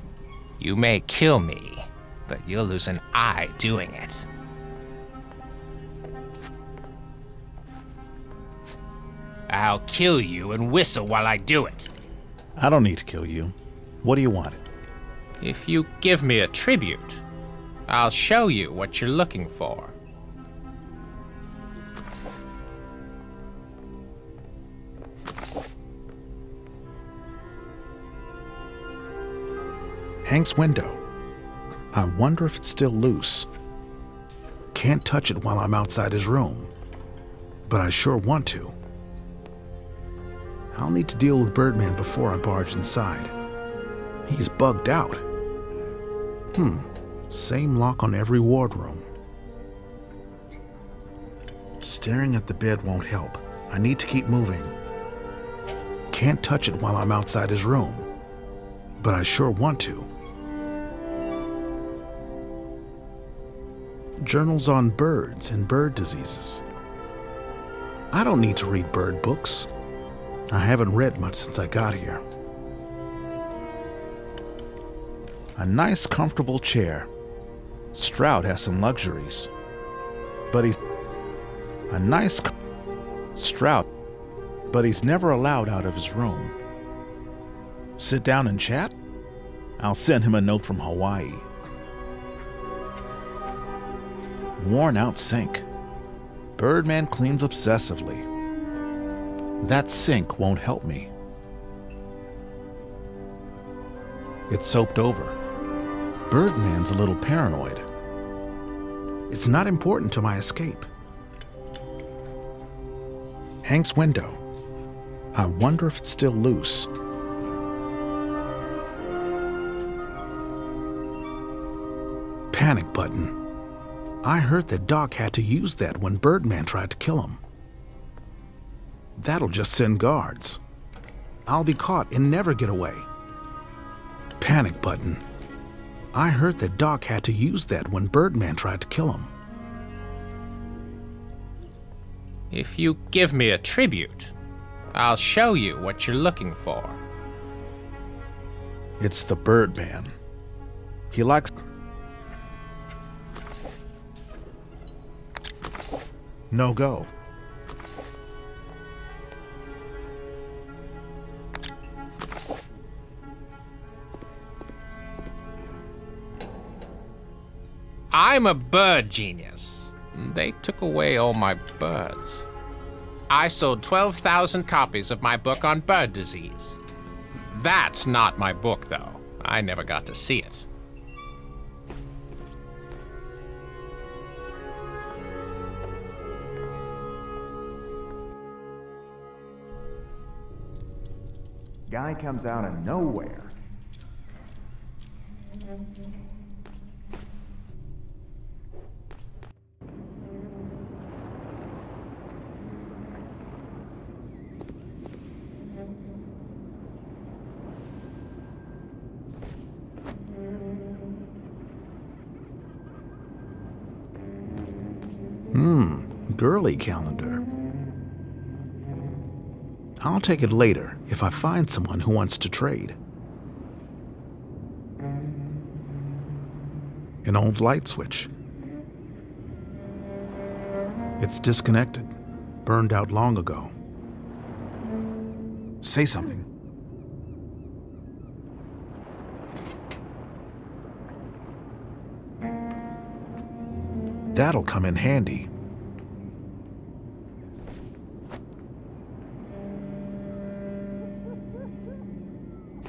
Speaker 20: You may kill me, but you'll lose an eye doing it. I'll kill you and whistle while I do it.
Speaker 6: I don't need to kill you. What do you want?
Speaker 20: If you give me a tribute, I'll show you what you're looking for.
Speaker 6: Hank's window. I wonder if it's still loose. Can't touch it while I'm outside his room, but I sure want to. I'll need to deal with Birdman before I barge inside. He's bugged out. Same lock on every wardroom. Staring at the bed won't help. I need to keep moving. Can't touch it while I'm outside his room, but I sure want to. Journals on birds and bird diseases. I don't need to read bird books. I haven't read much since I got here. A nice, comfortable chair. Stroud has some luxuries. But he's never allowed out of his room. Sit down and chat? I'll send him a note from Hawaii. Worn out sink. Birdman cleans obsessively. That sink won't help me. It's soaked over. Birdman's a little paranoid. It's not important to my escape. Hank's window. I wonder if it's still loose. Panic button. I heard that Doc had to use that when Birdman tried to kill him. That'll just send guards. I'll be caught and never get away. Panic button. I heard that Doc had to use that when Birdman tried to kill him.
Speaker 20: If you give me a tribute, I'll show you what you're looking for.
Speaker 6: It's the Birdman. He likes... No go.
Speaker 20: I'm a bird genius. They took away all my birds. I sold 12,000 copies of my book on bird disease. That's not my book, though. I never got to see it.
Speaker 9: Guy comes out of nowhere.
Speaker 6: Girly calendar. I'll take it later if I find someone who wants to trade. An old light switch. It's disconnected, burned out long ago. Say something. That'll come in handy.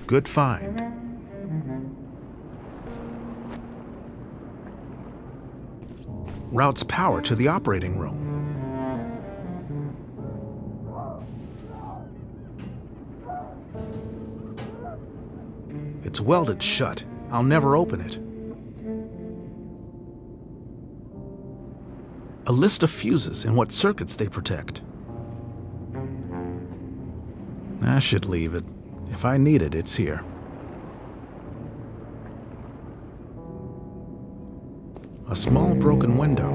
Speaker 6: Good find. Routes power to the operating room. It's welded shut. I'll never open it. A list of fuses and what circuits they protect. I should leave it. If I need it, it's here. A small broken window.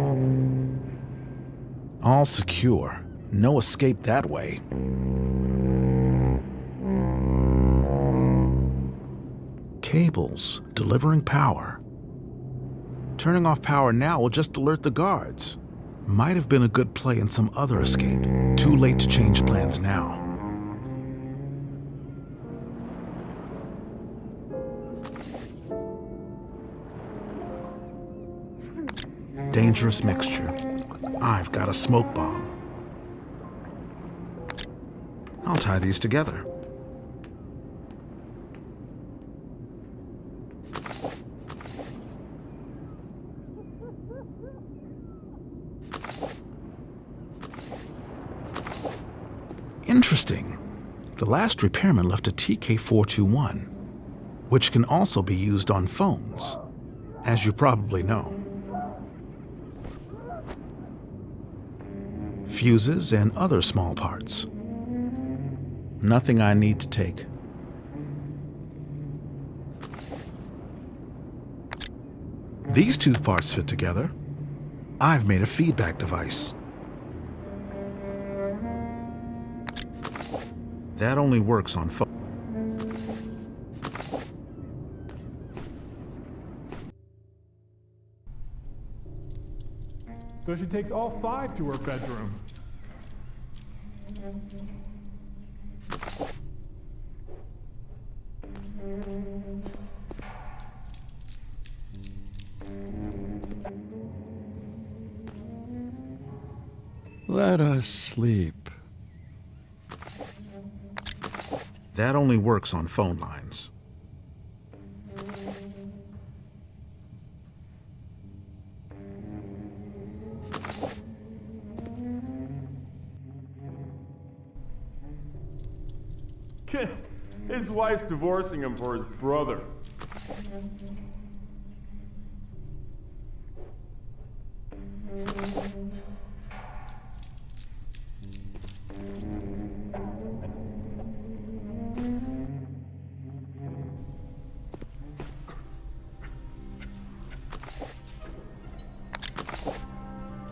Speaker 6: All secure. No escape that way. Cables delivering power. Turning off power now will just alert the guards. Might have been a good play in some other escape. Too late to change plans now. Dangerous mixture. I've got a smoke bomb. I'll tie these together. Interesting. The last repairman left a TK-421, which can also be used on phones, as you probably know. Fuses and other small parts. Nothing I need to take. These two parts fit together. I've made a feedback device. That only works on phone.
Speaker 19: So she takes all 5 to her bedroom.
Speaker 18: Let us sleep.
Speaker 6: That only works on phone lines.
Speaker 19: His wife's divorcing him for his brother.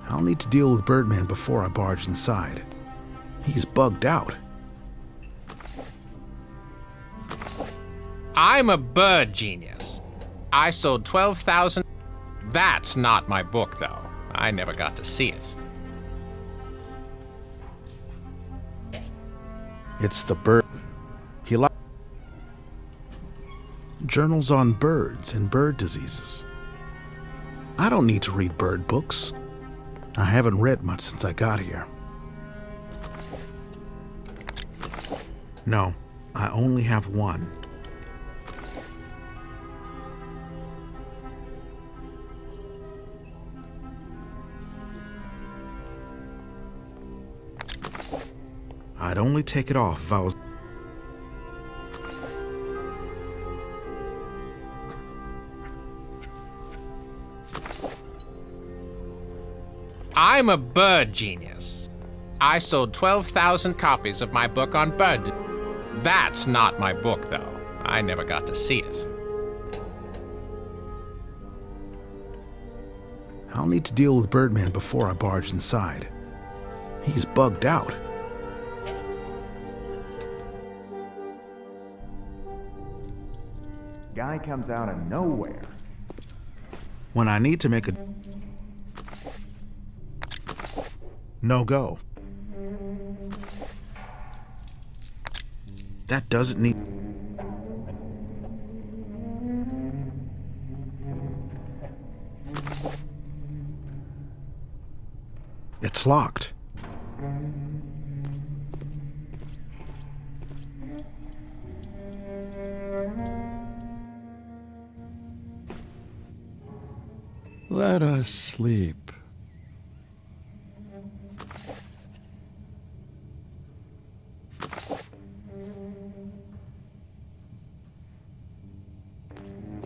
Speaker 6: I'll need to deal with Birdman before I barge inside. He's bugged out.
Speaker 20: I'm a bird genius. I sold 12,000. That's not my book, though. I never got to see it.
Speaker 6: It's the bird. He likes journals on birds and bird diseases. I don't need to read bird books. I haven't read much since I got here. No, I only have one. I'd only take it off if I was...
Speaker 20: I'm a bird genius. I sold 12,000 copies of my book on bird. That's not my book, though. I never got to see it.
Speaker 6: I'll need to deal with Birdman before I barge inside. He's bugged out.
Speaker 9: Guy comes out of nowhere.
Speaker 6: When I need to make a no-go. That doesn't need... It's locked.
Speaker 18: Let us sleep.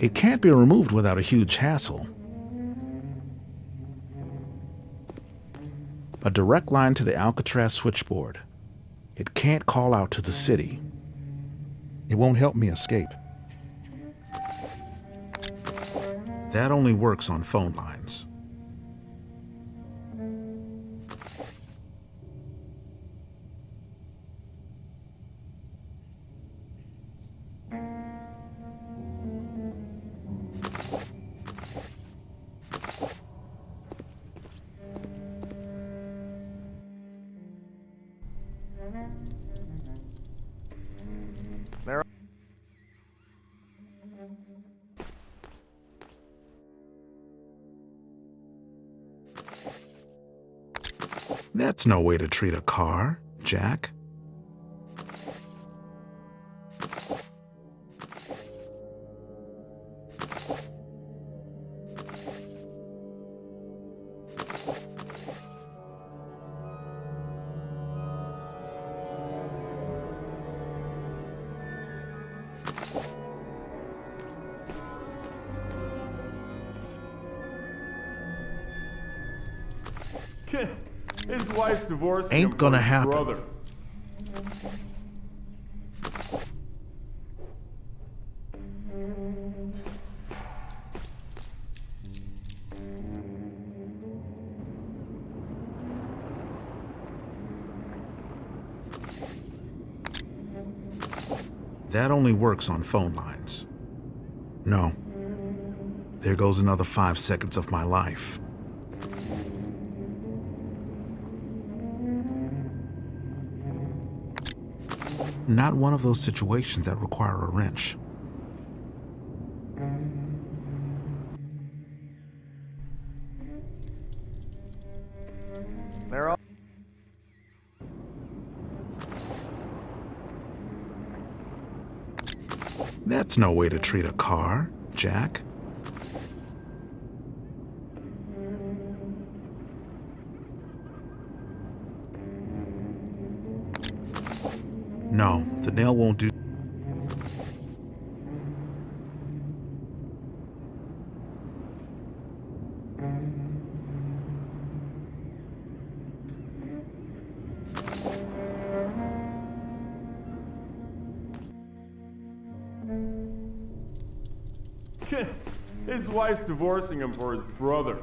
Speaker 6: It can't be removed without a huge hassle. A direct line to the Alcatraz switchboard. It can't call out to the city. It won't help me escape. That only works on phone lines. That's no way to treat a car, Jack.
Speaker 19: His wife's divorcing him
Speaker 6: Ain't gonna
Speaker 19: for his
Speaker 6: happen.
Speaker 19: brother.
Speaker 6: That only works on phone lines. No. There goes another 5 seconds of my life. Not one of those situations that require a wrench.
Speaker 9: They're all...
Speaker 6: That's no way to treat a car, Jack. No, the nail won't do.
Speaker 19: His wife's divorcing him for his brother.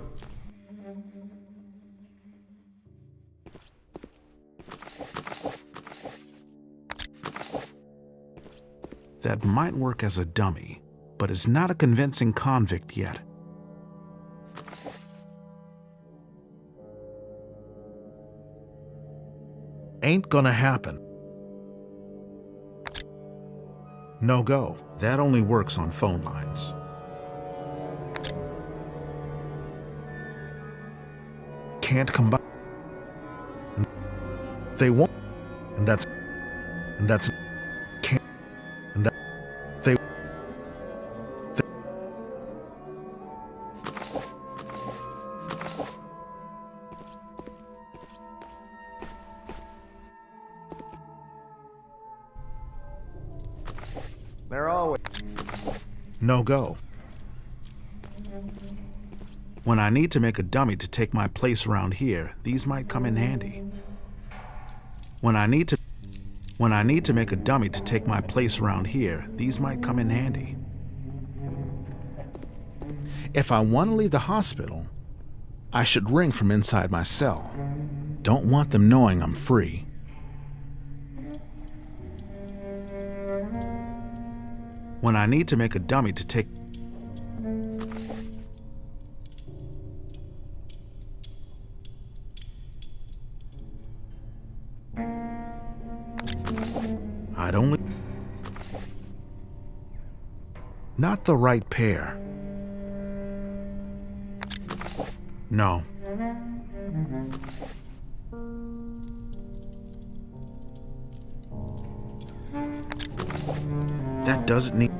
Speaker 6: That might work as a dummy, but is not a convincing convict yet. Ain't gonna happen. No go. That only works on phone lines. Can't combine. They won't. And that's can't. And that they.
Speaker 9: They're always...
Speaker 6: No go. When I need to make a dummy to take my place around here, these might come in handy. When I need to make a dummy to take my place around here, these might come in handy. If I want to leave the hospital, I should ring from inside my cell. Don't want them knowing I'm free. When I need to make a dummy to take... I'd only... Not the right pair. No. That doesn't need...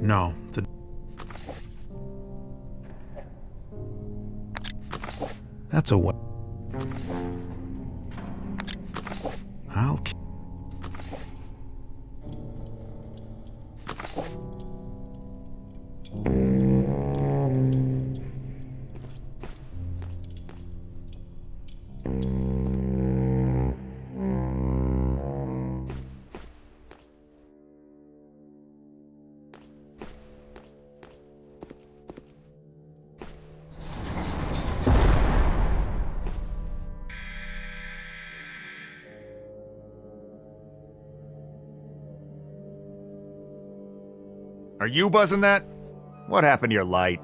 Speaker 6: No, that's a what? I'll...
Speaker 9: Are you buzzing that? What happened to your light?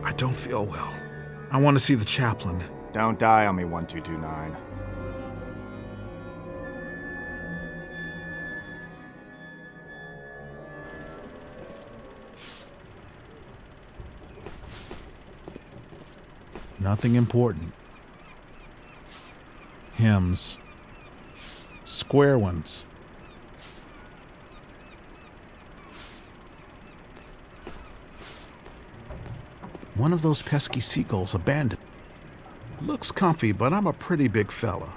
Speaker 6: I don't feel well. I want to see the chaplain.
Speaker 9: Don't die on me, 1229.
Speaker 6: Nothing important. Hymns. Square ones. One of those pesky seagulls abandoned. Looks comfy, but I'm a pretty big fella.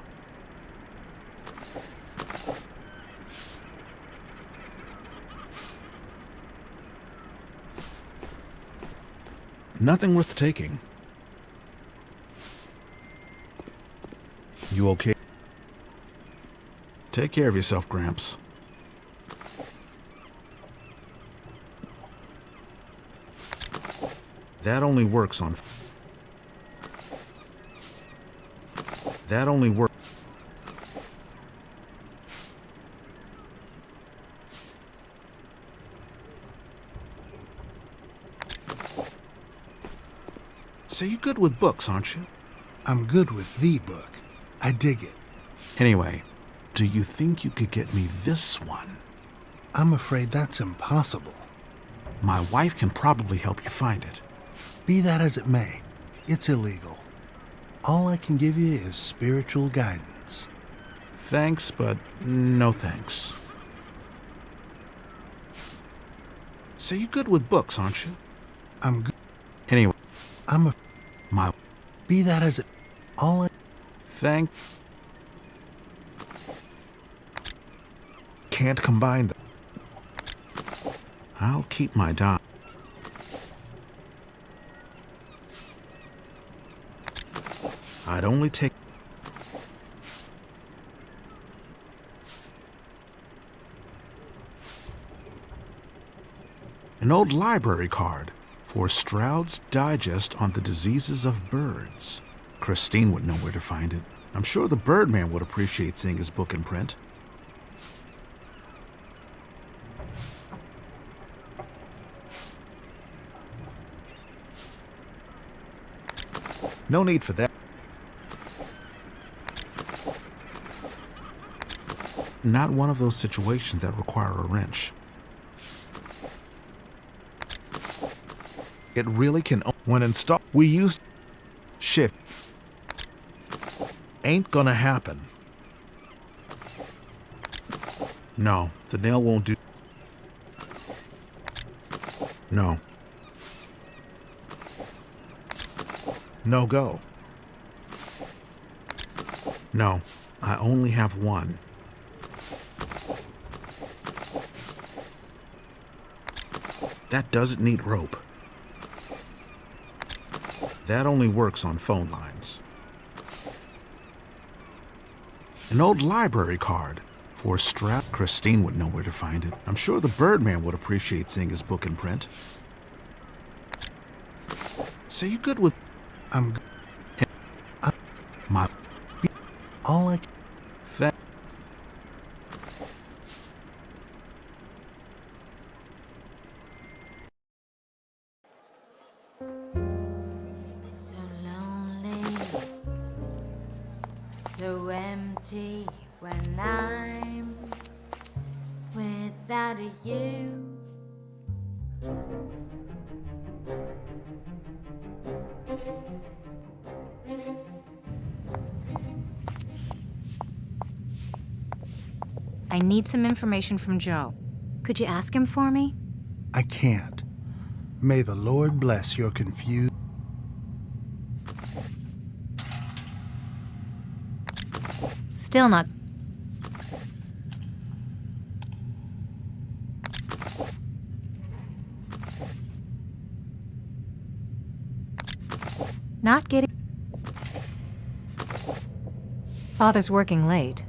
Speaker 6: Nothing worth taking. You okay? Take care of yourself, Gramps. That only works on... That only works... So you're good with books, aren't you?
Speaker 14: I'm good with the book. I dig it.
Speaker 6: Anyway, do you think you could get me this one?
Speaker 14: I'm afraid that's impossible.
Speaker 6: My wife can probably help you find it.
Speaker 14: Be that as it may, it's illegal. All I can give you is spiritual guidance.
Speaker 6: Thanks, but no thanks. So you're good with books, aren't you?
Speaker 14: I'm good.
Speaker 6: Anyway,
Speaker 14: I'm a...
Speaker 6: My...
Speaker 14: Be that as it... All I...
Speaker 6: Thank... Can't combine them. I'll keep my dime. I'd only take... An old library card for Stroud's Digest on the Diseases of Birds. Christine would know where to find it. I'm sure the Birdman would appreciate seeing his book in print. No need for that. Not one of those situations that require a wrench. It really can. When installed, we use shift. Ain't gonna happen. No, the nail won't do. No. No go. No, I only have one. That doesn't need rope. That only works on phone lines. An old library card for Strap. Christine would know where to find it. I'm sure the Birdman would appreciate seeing his book in print. So you good with...
Speaker 14: I'm good.
Speaker 6: My...
Speaker 14: All I...
Speaker 6: That...
Speaker 8: So lonely, so empty when I'm without you.
Speaker 1: I need some information from Joe. Could you ask him for me?
Speaker 14: I can't. May the Lord bless your confused...
Speaker 1: Still not. Not getting... Father's working late.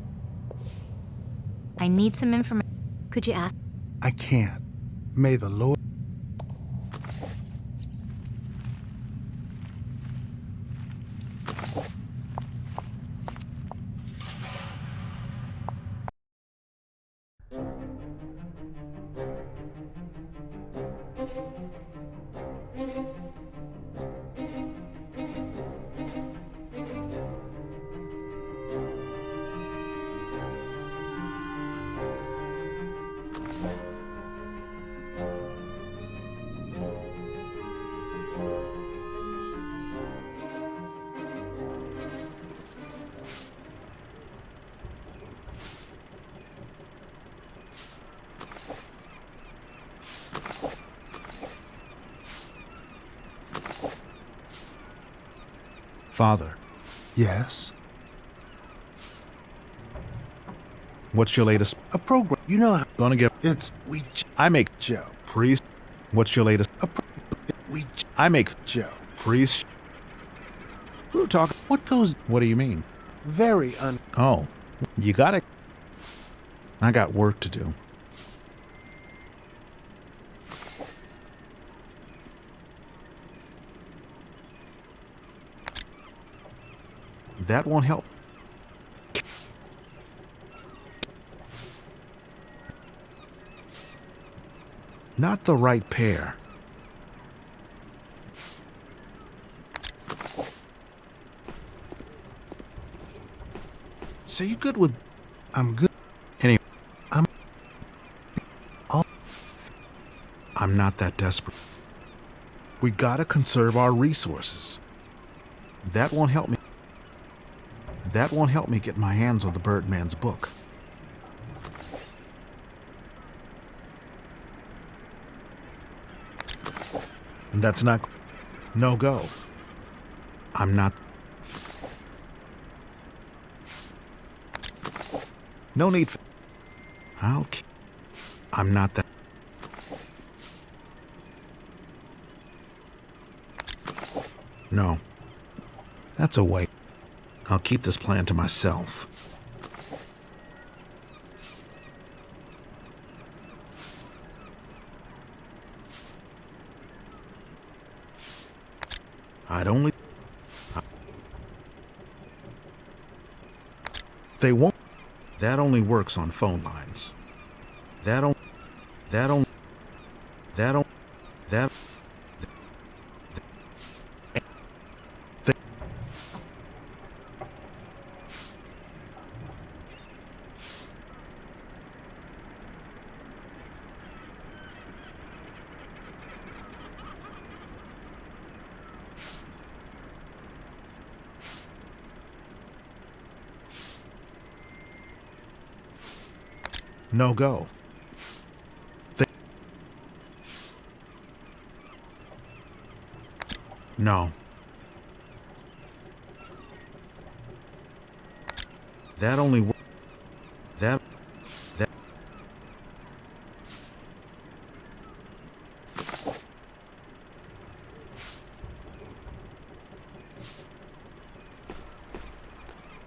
Speaker 1: I need some information. Could you ask?
Speaker 14: I can't. May the Lord...
Speaker 6: Father.
Speaker 14: Yes?
Speaker 6: What's your latest?
Speaker 14: A program. You know how...
Speaker 6: Gonna get...
Speaker 14: It's...
Speaker 6: I make...
Speaker 14: Joe.
Speaker 6: Priest. What's your latest? I make...
Speaker 14: Joe.
Speaker 6: Priest. We're talking...
Speaker 14: What goes...
Speaker 6: What do you mean?
Speaker 14: Very
Speaker 6: Oh. You gotta... I got work to do. That won't help. Not the right pair. So you good with...
Speaker 14: I'm good.
Speaker 6: Anyway,
Speaker 14: All
Speaker 6: I'm not that desperate. We gotta conserve our resources. That won't help me. That won't help me get my hands on the Birdman's book. And that's not... No go. I'm not... No need for... I'm not that... No. That's a waste. I'll keep this plan to myself. I'd only... They won't... That only works on phone lines. That don't... That don't... That don't... That... No go. No. That only that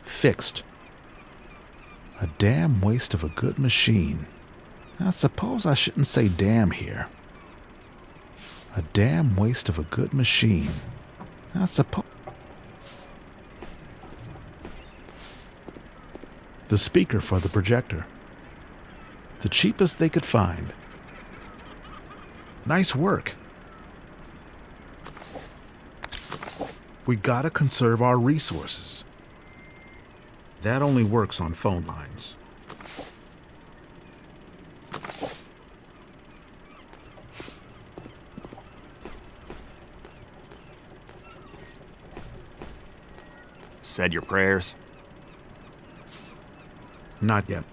Speaker 6: fixed. A damn waste of a good machine. I suppose I shouldn't say damn here. A damn waste of a good machine. I suppose... The speaker for the projector. The cheapest they could find. Nice work. We gotta conserve our resources. That only works on phone lines.
Speaker 9: Said your prayers?
Speaker 6: Not yet.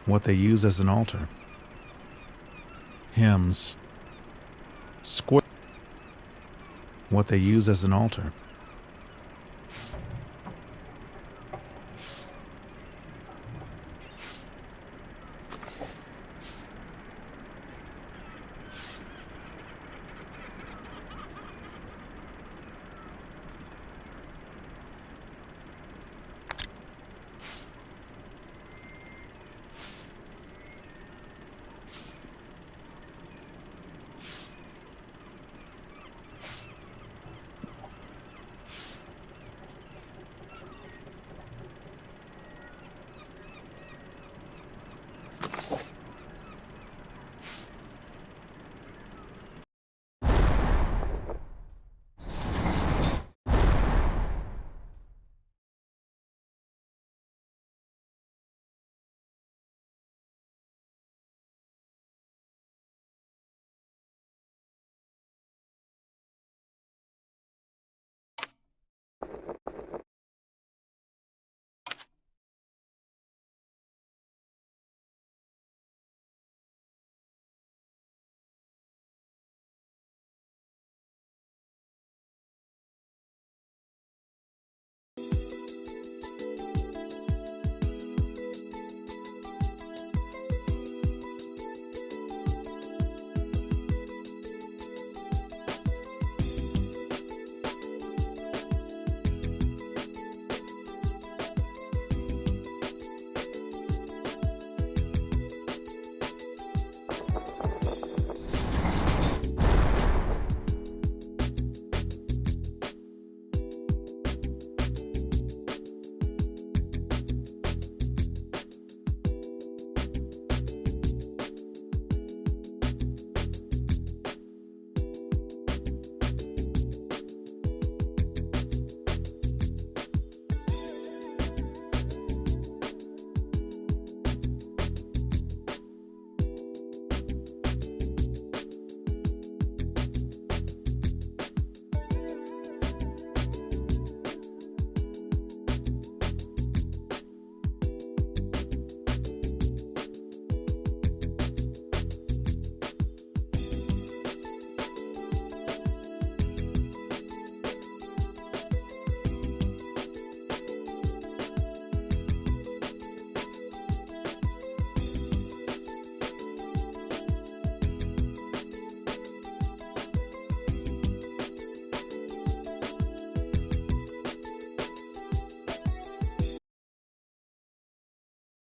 Speaker 6: What they use as an altar. Hymns. What they use as an altar.